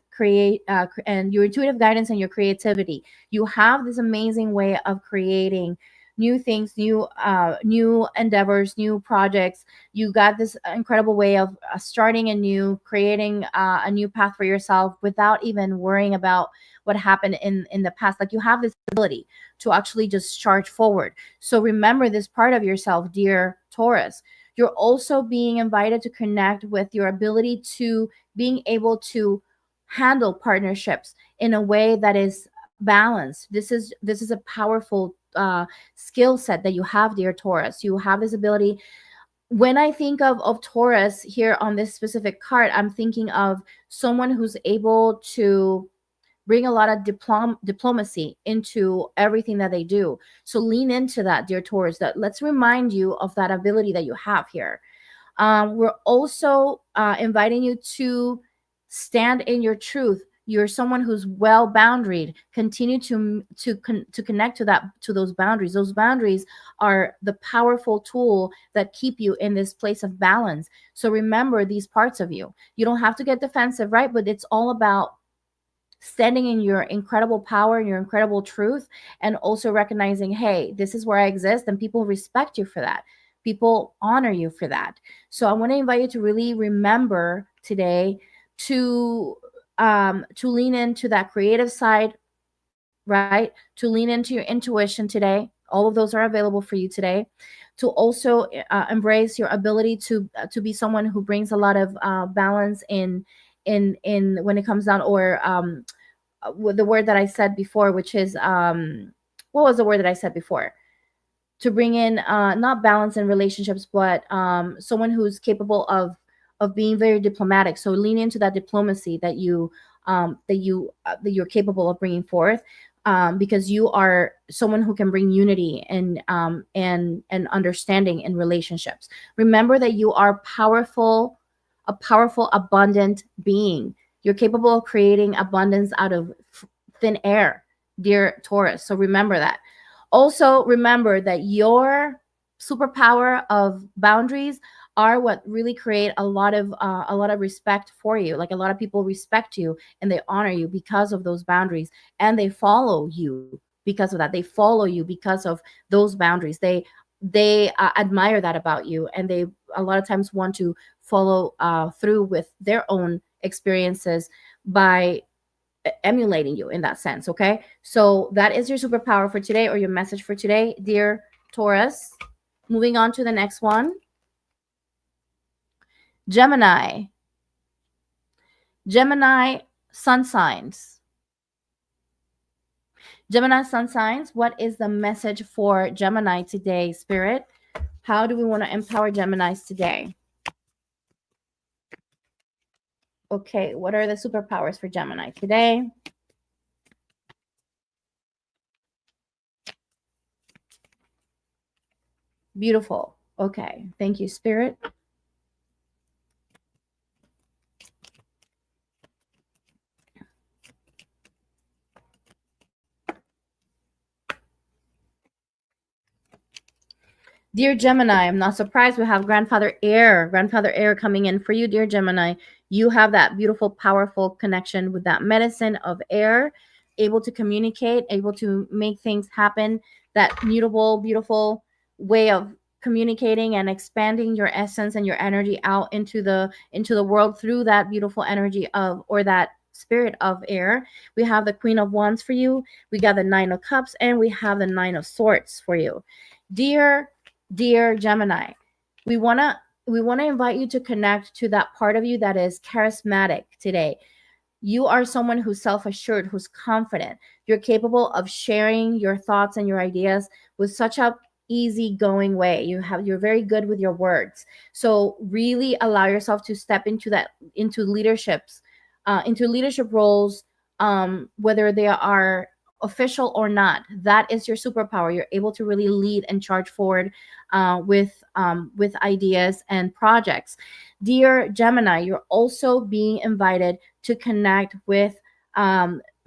and your intuitive guidance and your creativity. You have this amazing way of creating new things, new endeavors, new projects. You got this incredible way of starting creating a new path for yourself without even worrying about what happened in the past. Like, you have this ability to actually just charge forward. So remember this part of yourself, dear Taurus. You're also being invited to connect with your ability to being able to handle partnerships in a way that is balanced. This is a powerful skill set that you have, dear Taurus. You have this ability. When I think of Taurus here on this specific card, I'm thinking of someone who's able to bring a lot of diplomacy into everything that they do. So lean into that, dear Taurus. That let's remind you of that ability that you have here. We're also inviting you to stand in your truth. You're someone who's well boundaried. Continue to connect to those boundaries. Those boundaries are the powerful tool that keep you in this place of balance. So remember these parts of you. You don't have to get defensive, right? But it's all about standing in your incredible power and your incredible truth, and also recognizing, hey, this is where I exist, and people respect you for that. People honor you for that. So I want to invite you to really remember today to lean into that creative side, right? To lean into your intuition today. All of those are available for you today. To also embrace your ability to be someone who brings a lot of balance in when it comes down, or the word that I said before, which is what was the word that I said before? To bring in not balance in relationships, but someone who's capable of being very diplomatic. So lean into that diplomacy that you're capable of bringing forth. because you are someone who can bring unity and understanding in relationships. Remember that you are powerful, a powerful, abundant being. You're capable of creating abundance out of thin air, dear Taurus. So remember that. Also, remember that your superpower of boundaries are what really create a lot of respect for you. Like a lot of people respect you and they honor you because of those boundaries, and they follow you because of that. They follow you because of those boundaries. They admire that about you, and they a lot of times want to follow through with their own experiences by emulating you in that sense. Okay, so that is your superpower for today, or your message for today, dear Taurus. Moving on to the next one. Gemini. Gemini sun signs. Gemini sun signs, what is the message for Gemini today, Spirit? How do we want to empower Geminis today? Okay, what are the superpowers for Gemini today? Beautiful. Okay, thank you, Spirit. Dear Gemini, I'm not surprised we have Grandfather Air coming in for you, dear Gemini. You have that beautiful, powerful connection with that medicine of air, able to communicate, able to make things happen, that mutable, beautiful way of communicating and expanding your essence and your energy out into the world through that beautiful energy of, or that spirit of air. We have the Queen of Wands for you. We got the Nine of Cups, and we have the Nine of Swords for you. Dear Gemini, we want to invite you to connect to that part of you that is charismatic today. You are someone who's self-assured, who's confident. You're capable of sharing your thoughts and your ideas with such a easygoing way. You're very good with your words. So really allow yourself to step into that, into leadership roles, whether they are official or not. That is your superpower. You're able to really lead and charge forward with ideas and projects. Dear Gemini, you're also being invited to connect with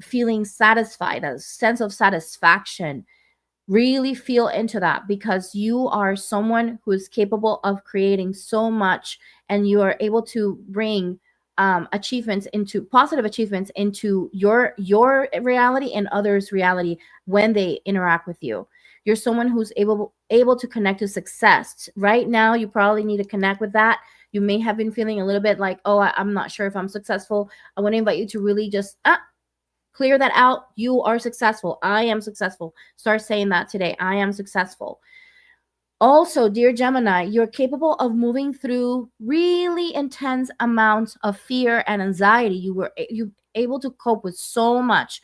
feeling satisfied, a sense of satisfaction. Really feel into that, because you are someone who is capable of creating so much, and you are able to bring achievements, into positive achievements, into your reality and others' reality when they interact with you. You're someone who's able to connect to success. Right now, you probably need to connect with that. You may have been feeling a little bit like, oh, I'm not sure if I'm successful. I want to invite you to really just clear that out. You are successful. I am successful. Start saying that today. I am successful. Also, dear Gemini, you're capable of moving through really intense amounts of fear and anxiety. You able to cope with so much,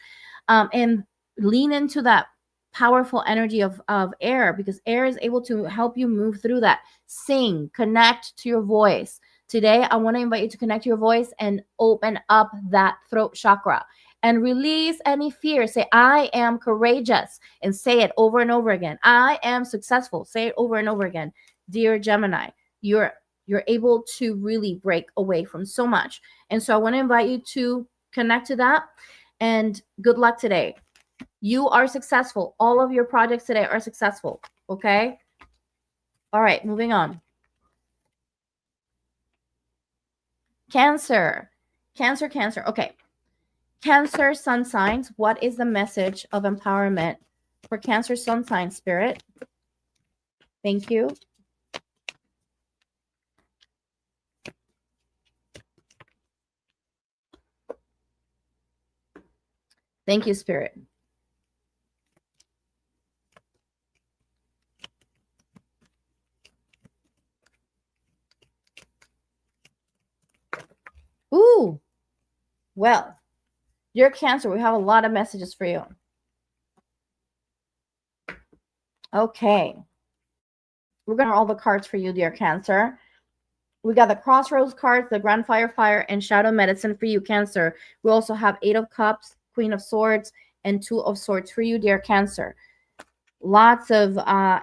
and lean into that powerful energy of air, because air is able to help you move through that. Sing, connect to your voice. Today, I want to invite you to connect to your voice and open up that throat chakra and release any fear. Say, I am courageous, and say it over and over again. I am successful. Say it over and over again. Dear Gemini, you're able to really break away from so much. And so I want to invite you to connect to that, and good luck today. You are successful. All of your projects today are successful. Okay? All right, moving on. Cancer. Cancer. Okay. Cancer sun signs, what is the message of empowerment for Cancer sun sign, Spirit? Thank you. Thank you, Spirit. Ooh, well, you're Cancer. We have a lot of messages for you. Okay. We're going to all the cards for you, dear Cancer. We got the Crossroads cards, the Grandfather Fire, and Shadow Medicine for you, Cancer. We also have Eight of Cups, Queen of Swords, and Two of Swords for you, dear Cancer. Lots of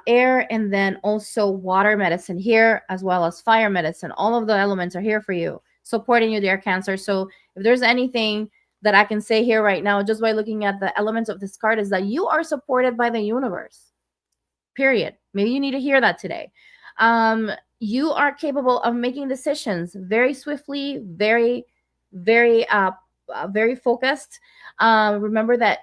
air, and then also water medicine here, as well as fire medicine. All of the elements are here for you, supporting you, dear Cancer. So if there's anything that I can say here right now, just by looking at the elements of this card, is that you are supported by the universe. Period. Maybe you need to hear that today. You are capable of making decisions very swiftly, very focused. Remember that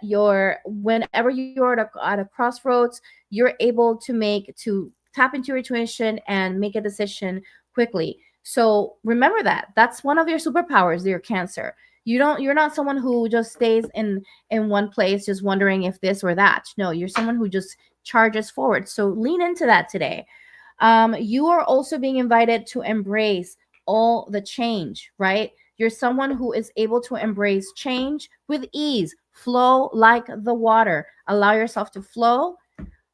whenever you're at a crossroads, you're able to tap into your intuition and make a decision quickly. So remember that. That's one of your superpowers, dear Cancer. You're not someone who just stays in one place just wondering if this or that. No, you're someone who just charges forward. So lean into that today. You are also being invited to embrace all the change, right? You're someone who is able to embrace change with ease, flow like the water. Allow yourself to flow,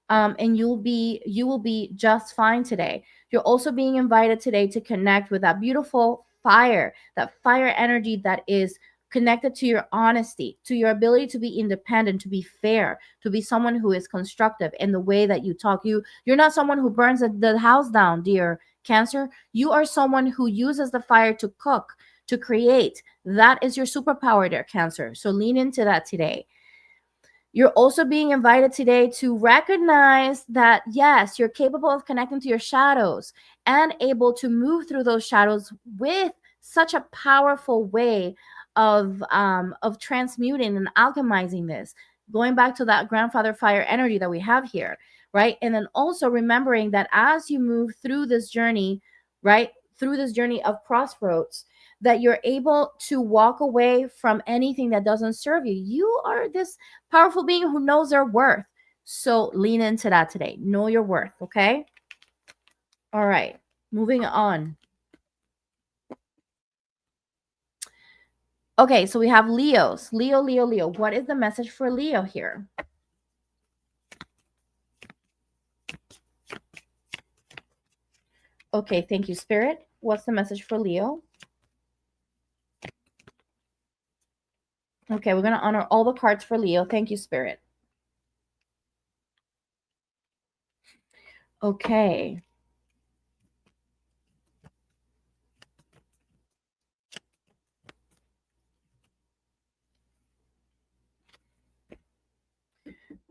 and you will be just fine today. You're also being invited today to connect with that beautiful fire, that fire energy that is connected to your honesty, to your ability to be independent, to be fair, to be someone who is constructive in the way that you talk. You're not someone who burns the house down, dear Cancer. You are someone who uses the fire to cook, to create. That is your superpower, dear Cancer. So lean into that today. You're also being invited today to recognize that, yes, you're capable of connecting to your shadows and able to move through those shadows with such a powerful way of transmuting and alchemizing this. Going back to that grandfather fire energy that we have here, right? And then also remembering that as you move through this journey, right, through this journey of crossroads, that you're able to walk away from anything that doesn't serve you. You are this powerful being who knows their worth. So lean into that today. Know your worth, okay? All right, moving on. Okay, so we have Leos. Leo. What is the message for Leo here? Okay, thank you, Spirit. What's the message for Leo? Okay, we're going to honor all the cards for Leo. Thank you, Spirit. Okay.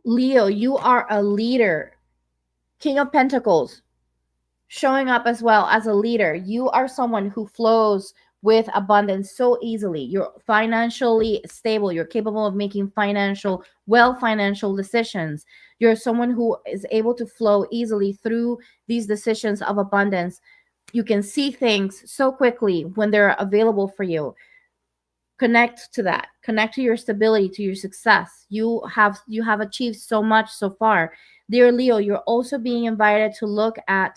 Leo, you are a leader. King of Pentacles, showing up as well as a leader. You are someone who flows with abundance so easily. You're financially stable. You're capable of making financial decisions. You're someone who is able to flow easily through these decisions of abundance. You can see things so quickly when they're available for you. Connect to that. Connect to your stability, to your success. You have achieved so much so far. Dear Leo, you're also being invited to look at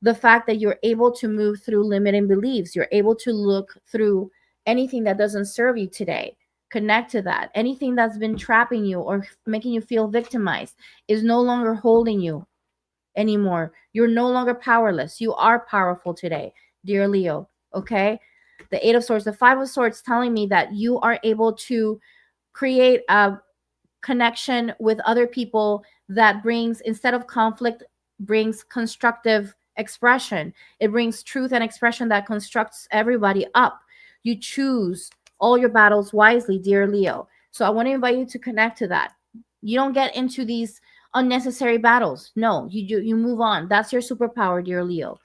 the fact that you're able to move through limiting beliefs. You're able to look through anything that doesn't serve you today. Connect to that. Anything that's been trapping you or making you feel victimized is no longer holding you anymore. You're no longer powerless. You are powerful today, dear Leo. Okay? The Eight of Swords, the Five of Swords telling me that you are able to create a connection with other people that brings, instead of conflict, brings constructive expression. It brings truth and expression that constructs everybody up. You choose all your battles wisely, dear Leo. So I want to invite you to connect to that. You don't get into these unnecessary battles. No, you move on. That's your superpower, dear Leo.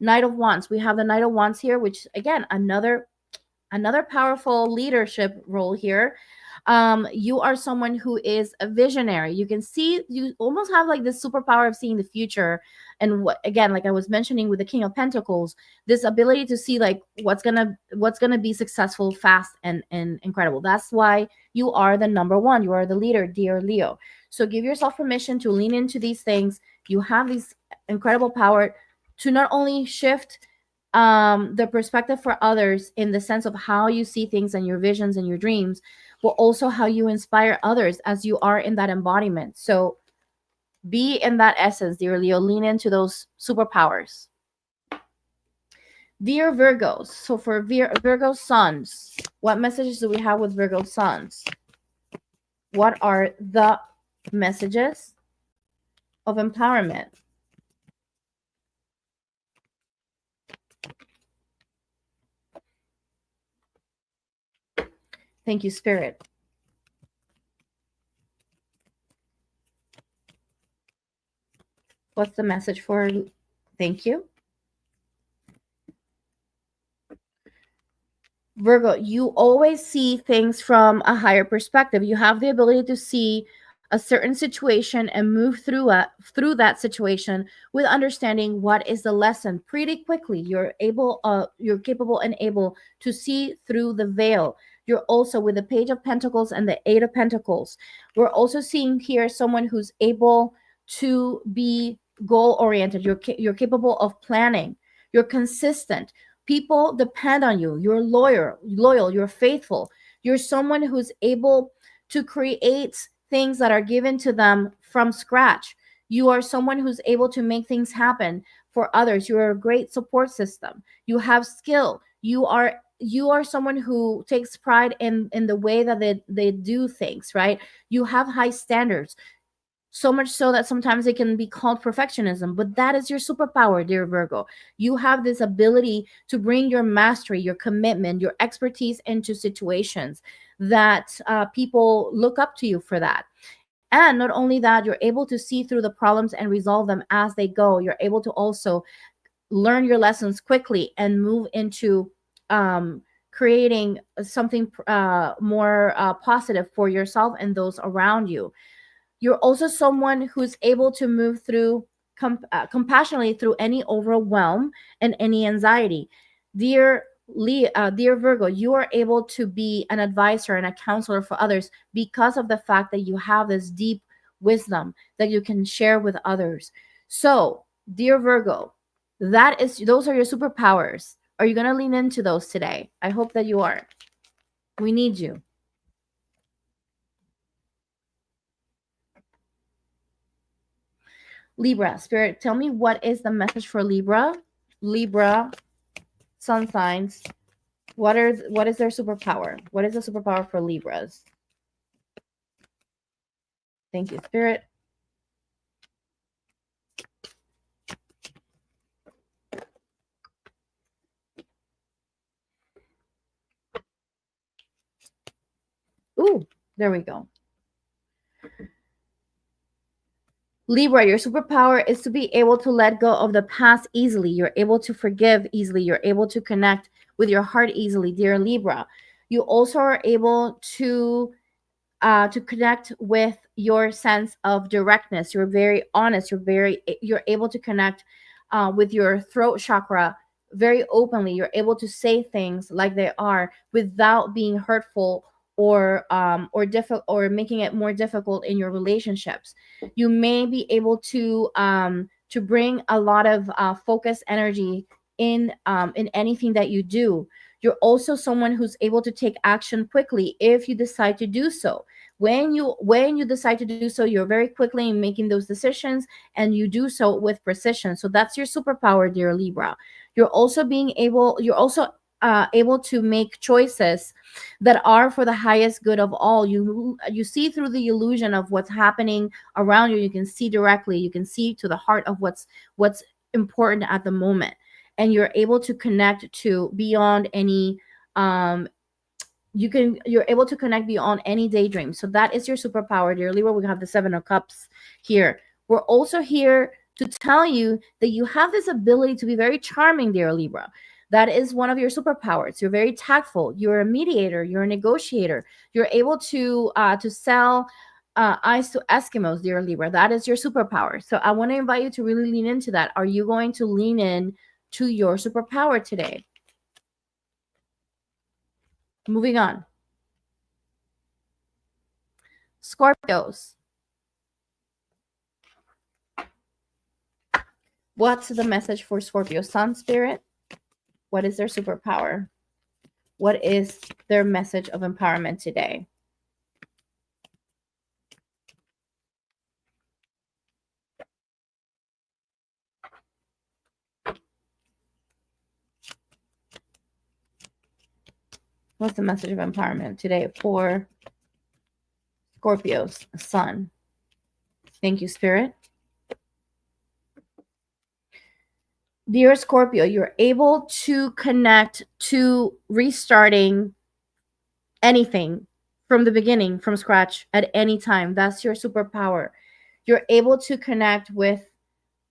Knight of Wands. We have the Knight of Wands here, which again, another powerful leadership role here. You are someone who is a visionary. You can see, you almost have like this superpower of seeing the future. And what, again, like I was mentioning with the King of Pentacles, this ability to see like what's gonna be successful, fast, and incredible. That's why you are the number one. You are the leader, dear Leo. So give yourself permission to lean into these things. You have this incredible power to not only shift the perspective for others in the sense of how you see things and your visions and your dreams, but also how you inspire others as you are in that embodiment. So be in that essence, dear Leo. Lean into those superpowers. Dear Virgos, so for Virgo suns, what messages do we have with Virgo suns? What are the messages of empowerment? Thank you, Spirit. What's the message for? Thank you. Virgo, you always see things from a higher perspective. You have the ability to see a certain situation and move through that situation with understanding what is the lesson pretty quickly. You're capable and able to see through the veil. You're also with the Page of Pentacles and the Eight of Pentacles. We're also seeing here someone who's able to be goal oriented. You're capable of planning. You're consistent. People depend on you. You're loyal, you're faithful. You're someone who's able to create things that are given to them from scratch. You are someone who's able to make things happen for others. You're a great support system. You have skill. You are someone who takes pride in the way that they do things, right? You have high standards, so much so that sometimes it can be called perfectionism, but that is your superpower, dear Virgo. You have this ability to bring your mastery, your commitment, your expertise into situations that people look up to you for that. And not only that, you're able to see through the problems and resolve them as they go. You're able to also learn your lessons quickly and move into creating something more positive for yourself and those around you. You're also someone who's able to move through compassionately through any overwhelm and any anxiety. Dear Virgo, you are able to be an advisor and a counselor for others because of the fact that you have this deep wisdom that you can share with others. So, dear Virgo, those are your superpowers. Are you going to lean into those today? I hope that you are. We need you. Libra, Spirit, tell me what is the message for Libra? Libra, sun signs. What is their superpower? What is the superpower for Libras? Thank you, Spirit. Ooh, there we go. Libra, your superpower is to be able to let go of the past easily. You're able to forgive easily. You're able to connect with your heart easily, dear Libra. You also are able to connect with your sense of directness. You're very honest. You're able to connect with your throat chakra very openly. You're able to say things like they are without being hurtful or making it more difficult in your relationships. You may be able to bring a lot of focus energy in anything that you do. You're also someone who's able to take action quickly if you decide to do so. When you decide to do so, you're very quickly in making those decisions, and you do so with precision. So that's your superpower, dear Libra. You're also able to make choices that are for the highest good of all. You see through the illusion of what's happening around you. You can see directly. You can see to the heart of what's important at the moment, and you're able to connect to beyond any you're able to connect beyond any daydream. So that is your superpower, dear Libra. We have the Seven of Cups here. We're also here to tell you that you have this ability to be very charming, dear Libra. That is one of your superpowers. You're very tactful. You're a mediator. You're a negotiator. You're able to sell ice to Eskimos, dear Libra. That is your superpower. So I want to invite you to really lean into that. Are you going to lean in to your superpower today? Moving on. Scorpios. What's the message for Scorpio Sun Spirit? What is their superpower? What is their message of empowerment today? What's the message of empowerment today for Scorpio's sun. Thank you, Spirit. Dear Scorpio, you're able to connect to restarting anything from the beginning, from scratch, at any time. That's your superpower. You're able to connect with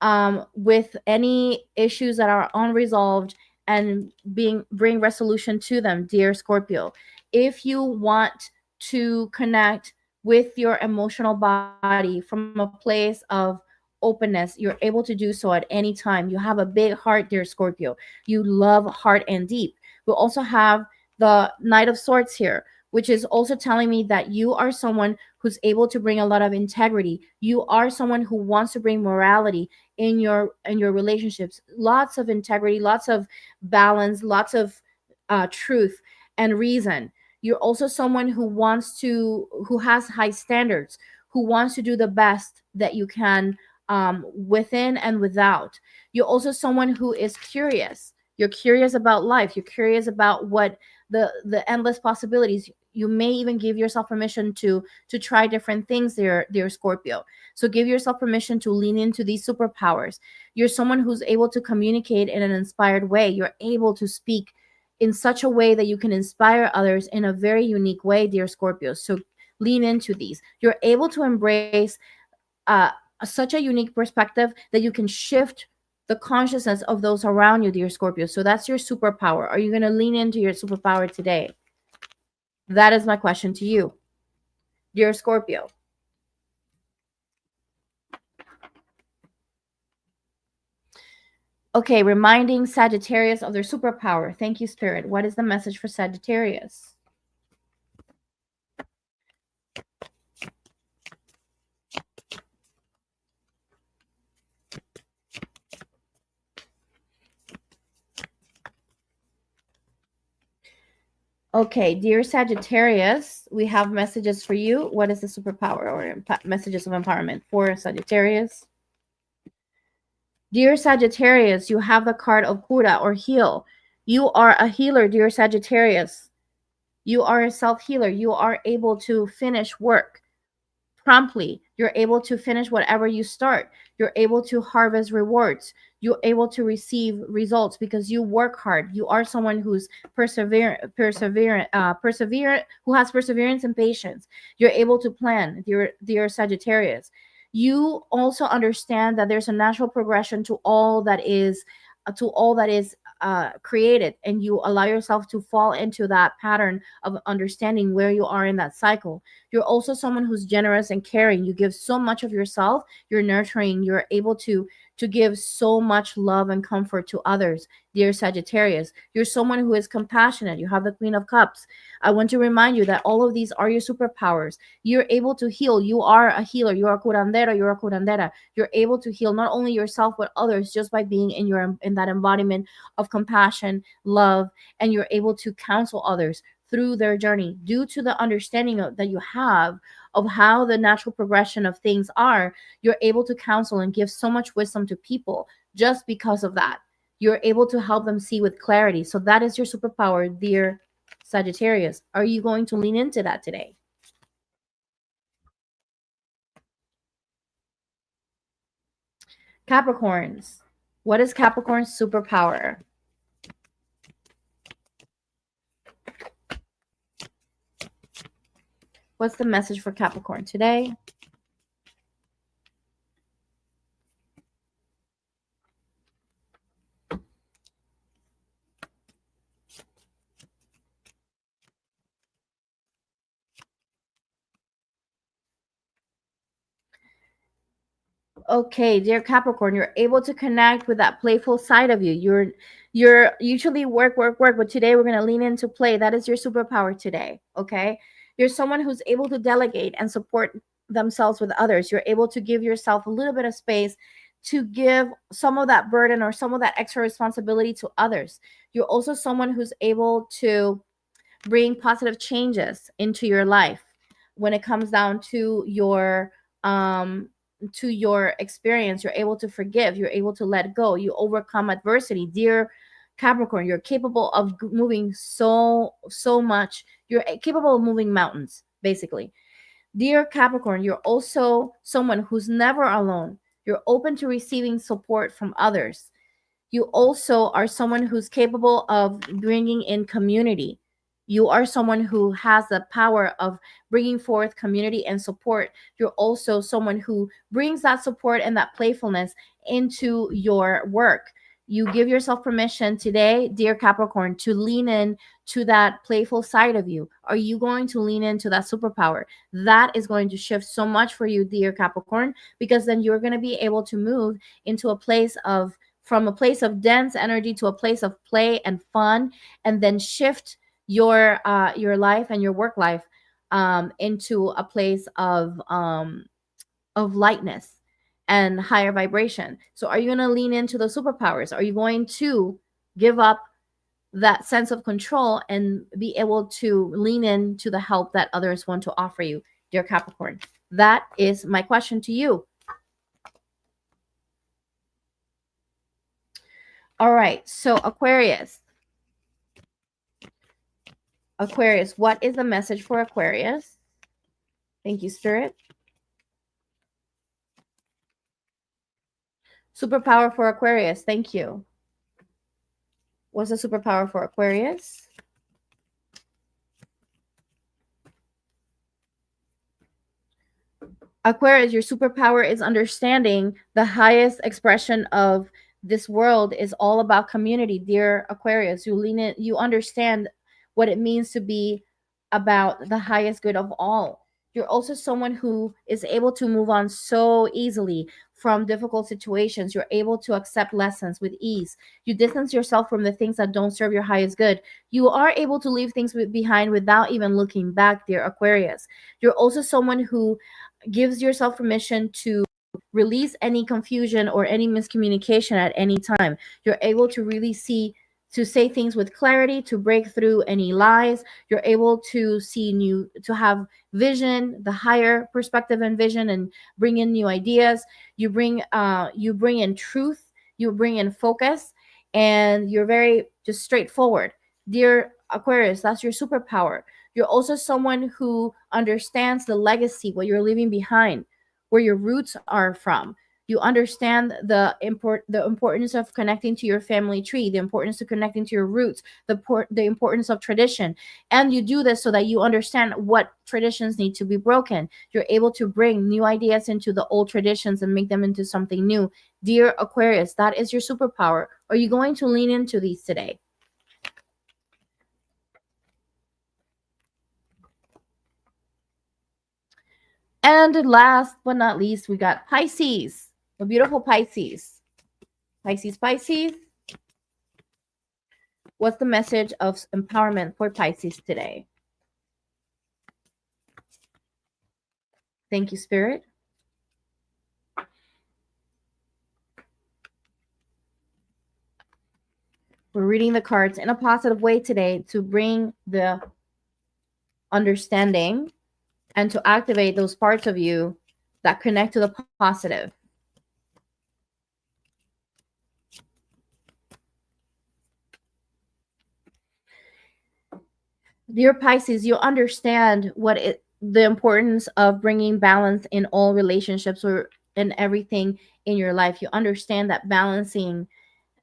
any issues that are unresolved and bring resolution to them, dear Scorpio. If you want to connect with your emotional body from a place of openness, you're able to do so at any time. You have a big heart, dear Scorpio. You love hard and deep. We also have the Knight of Swords here, which is also telling me that you are someone who's able to bring a lot of integrity. You are someone who wants to bring morality in your relationships. Lots of integrity, lots of balance, lots of truth and reason. You're also someone who has high standards, who wants to do the best that you can, within and without. You're also someone who is curious. You're curious about life. You're curious about what the endless possibilities. You may even give yourself permission to try different things, dear Scorpio. So give yourself permission to lean into these superpowers. You're someone who's able to communicate in an inspired way. You're able to speak in such a way that you can inspire others in a very unique way, dear Scorpio. So lean into these. You're able to embrace uh, such a unique perspective that you can shift the consciousness of those around you, dear Scorpio. So that's your superpower. Are you going to lean into your superpower today? That is my question to you, dear Scorpio. Okay, reminding Sagittarius of their superpower. Thank you, Spirit. What is the message for Sagittarius? Okay, dear Sagittarius, we have messages for you. What is the superpower or messages of empowerment for Sagittarius? Dear Sagittarius, you have the card of Cura or heal. You are a healer, dear Sagittarius. You are a self healer. You are able to finish work promptly. You're able to finish whatever you start. You're able to harvest rewards. You're able to receive results because you work hard. You are someone who's perseverant, who has perseverance and patience. You're able to plan, dear Sagittarius. You also understand that there's a natural progression to all that is created, and you allow yourself to fall into that pattern of understanding where you are in that cycle. You're also someone who's generous and caring. You give so much of yourself. You're nurturing. You're able to give so much love and comfort to others, dear Sagittarius. You're someone who is compassionate. You have the Queen of Cups. I want to remind you that all of these are your superpowers. You're able to heal. You are a healer. You're a curandero. You're a curandera. You're able to heal not only yourself but others just by being in that embodiment of compassion, love, and you're able to counsel others through their journey due to the understanding that you have of how the natural progression of things are. You're able to counsel and give so much wisdom to people just because of that. You're able to help them see with clarity. So that is your superpower, dear Sagittarius. Are you going to lean into that today? Capricorns. What is Capricorn's superpower? What's the message for Capricorn today? Okay, dear Capricorn, you're able to connect with that playful side of you. You're usually work, but today we're going to lean into play. That is your superpower today, okay? You're someone who's able to delegate and support themselves with others. You're able to give yourself a little bit of space to give some of that burden or some of that extra responsibility to others. You're also someone who's able to bring positive changes into your life when it comes down to your experience. You're able to forgive. You're able to let go. You overcome adversity, dear Capricorn. You're capable of moving so much. You're capable of moving mountains, basically. Dear Capricorn, you're also someone who's never alone. You're open to receiving support from others. You also are someone who's capable of bringing in community. You are someone who has the power of bringing forth community and support. You're also someone who brings that support and that playfulness into your work. You give yourself permission today, dear Capricorn, to lean in to that playful side of you. Are you going to lean into that superpower? That is going to shift so much for you, dear Capricorn, because then you're going to be able to move into a place of from a place of dense energy to a place of play and fun, and then shift your life and your work life into a place of lightness and higher vibration. So are you going to lean into those superpowers? Are you going to give up that sense of control and be able to lean into the help that others want to offer you, dear Capricorn? That is my question to you. All right, so Aquarius. Aquarius, what is the message for Aquarius? Thank you, Spirit. Superpower for Aquarius. Thank you. What's the superpower for Aquarius? Aquarius, your superpower is understanding the highest expression of this world is all about community, dear Aquarius. You lean in, you understand what it means to be about the highest good of all. You're also someone who is able to move on so easily from difficult situations. You're able to accept lessons with ease. You distance yourself from the things that don't serve your highest good. You are able to leave things behind without even looking back, dear Aquarius. You're also someone who gives yourself permission to release any confusion or any miscommunication at any time. You're able to really see to say things with clarity, to break through any lies. You're able to see new, to have vision, the higher perspective and vision, and bring in new ideas. You bring in truth, you bring in focus, and you're very just straightforward, dear Aquarius. That's your superpower. You're also someone who understands the legacy, what you're leaving behind, where your roots are from. You understand the importance of connecting to your family tree, the importance of connecting to your roots, the importance of tradition. And you do this so that you understand what traditions need to be broken. You're able to bring new ideas into the old traditions and make them into something new. Dear Aquarius, that is your superpower. Are you going to lean into these today? And last but not least, we got Pisces, the beautiful Pisces. Pisces, Pisces. What's the message of empowerment for Pisces today? Thank you, Spirit. We're reading the cards in a positive way today to bring the understanding and to activate those parts of you that connect to the positive. Dear Pisces, you understand the importance of bringing balance in all relationships or in everything in your life. You understand that balancing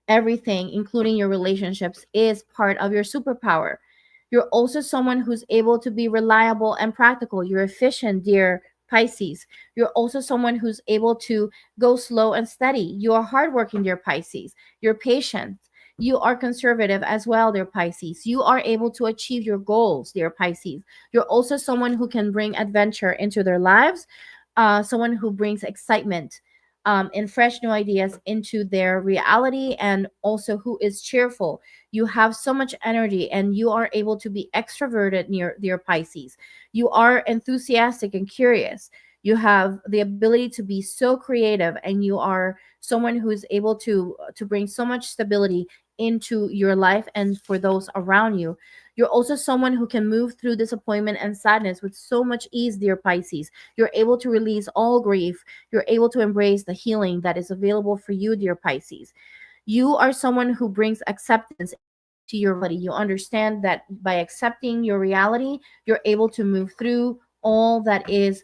everything, including your relationships, is part of your superpower. You're also someone who's able to be reliable and practical. You're efficient, dear Pisces. You're also someone who's able to go slow and steady. You are hardworking, dear Pisces. You're patient. You are conservative as well, dear Pisces. You are able to achieve your goals, dear Pisces. You're also someone who can bring adventure into their lives, someone who brings excitement and fresh new ideas into their reality, and also who is cheerful. You have so much energy and you are able to be extroverted near dear Pisces. You are enthusiastic and curious. You have the ability to be so creative, and you are someone who is able to bring so much stability into your life and for those around you. You're also someone who can move through disappointment and sadness with so much ease, dear Pisces. You're able to release all grief. You're able to embrace the healing that is available for you, dear Pisces. You are someone who brings acceptance to your body. You understand that by accepting your reality, you're able to move through all that is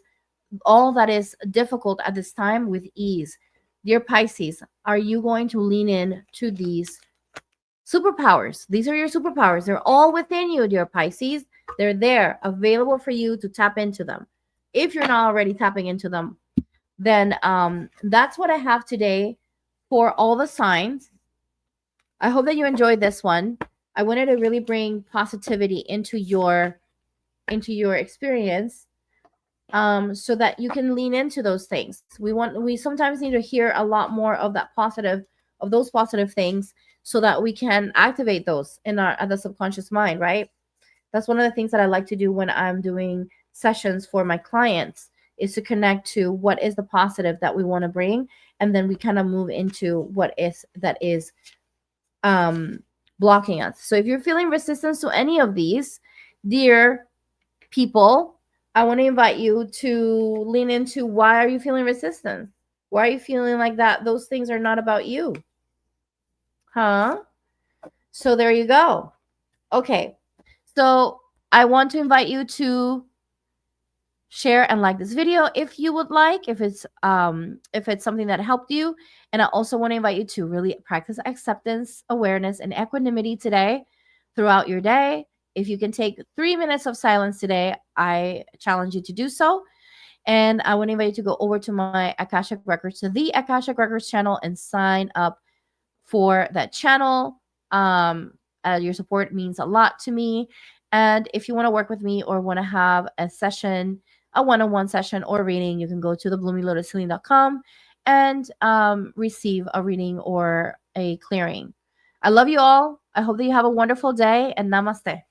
all that is difficult at this time with ease. Dear Pisces, are you going to lean in to these superpowers? These are your superpowers. They're all within you, dear Pisces. They're there, available for you to tap into them. If you're not already tapping into them, then that's what I have today for all the signs. I hope that you enjoyed this one. I wanted to really bring positivity into your experience, so that you can lean into those things. We sometimes need to hear a lot more of that positive, of those positive things, so that we can activate those in our at the subconscious mind, right? That's one of the things that I like to do when I'm doing sessions for my clients, is to connect to what is the positive that we want to bring, and then we kind of move into what is that is um blocking us. So if you're feeling resistance to any of these, dear people, I want to invite you to lean into, why are you feeling resistance? Why are you feeling like that? Those things are not about you. Huh? So there you go. Okay. So I want to invite you to share and like this video if you would like, if it's something that helped you. And I also want to invite you to really practice acceptance, awareness, and equanimity today throughout your day. If you can take 3 minutes of silence today, I challenge you to do so. And I want to invite you to go over to my Akashic Records, to the Akashic Records channel, and sign up for that channel. Your support means a lot to me. And if you want to work with me or want to have a session, a one-on-one session or reading, you can go to thebloominglotushealing.com and receive a reading or a clearing. I love you all. I hope that you have a wonderful day, and namaste.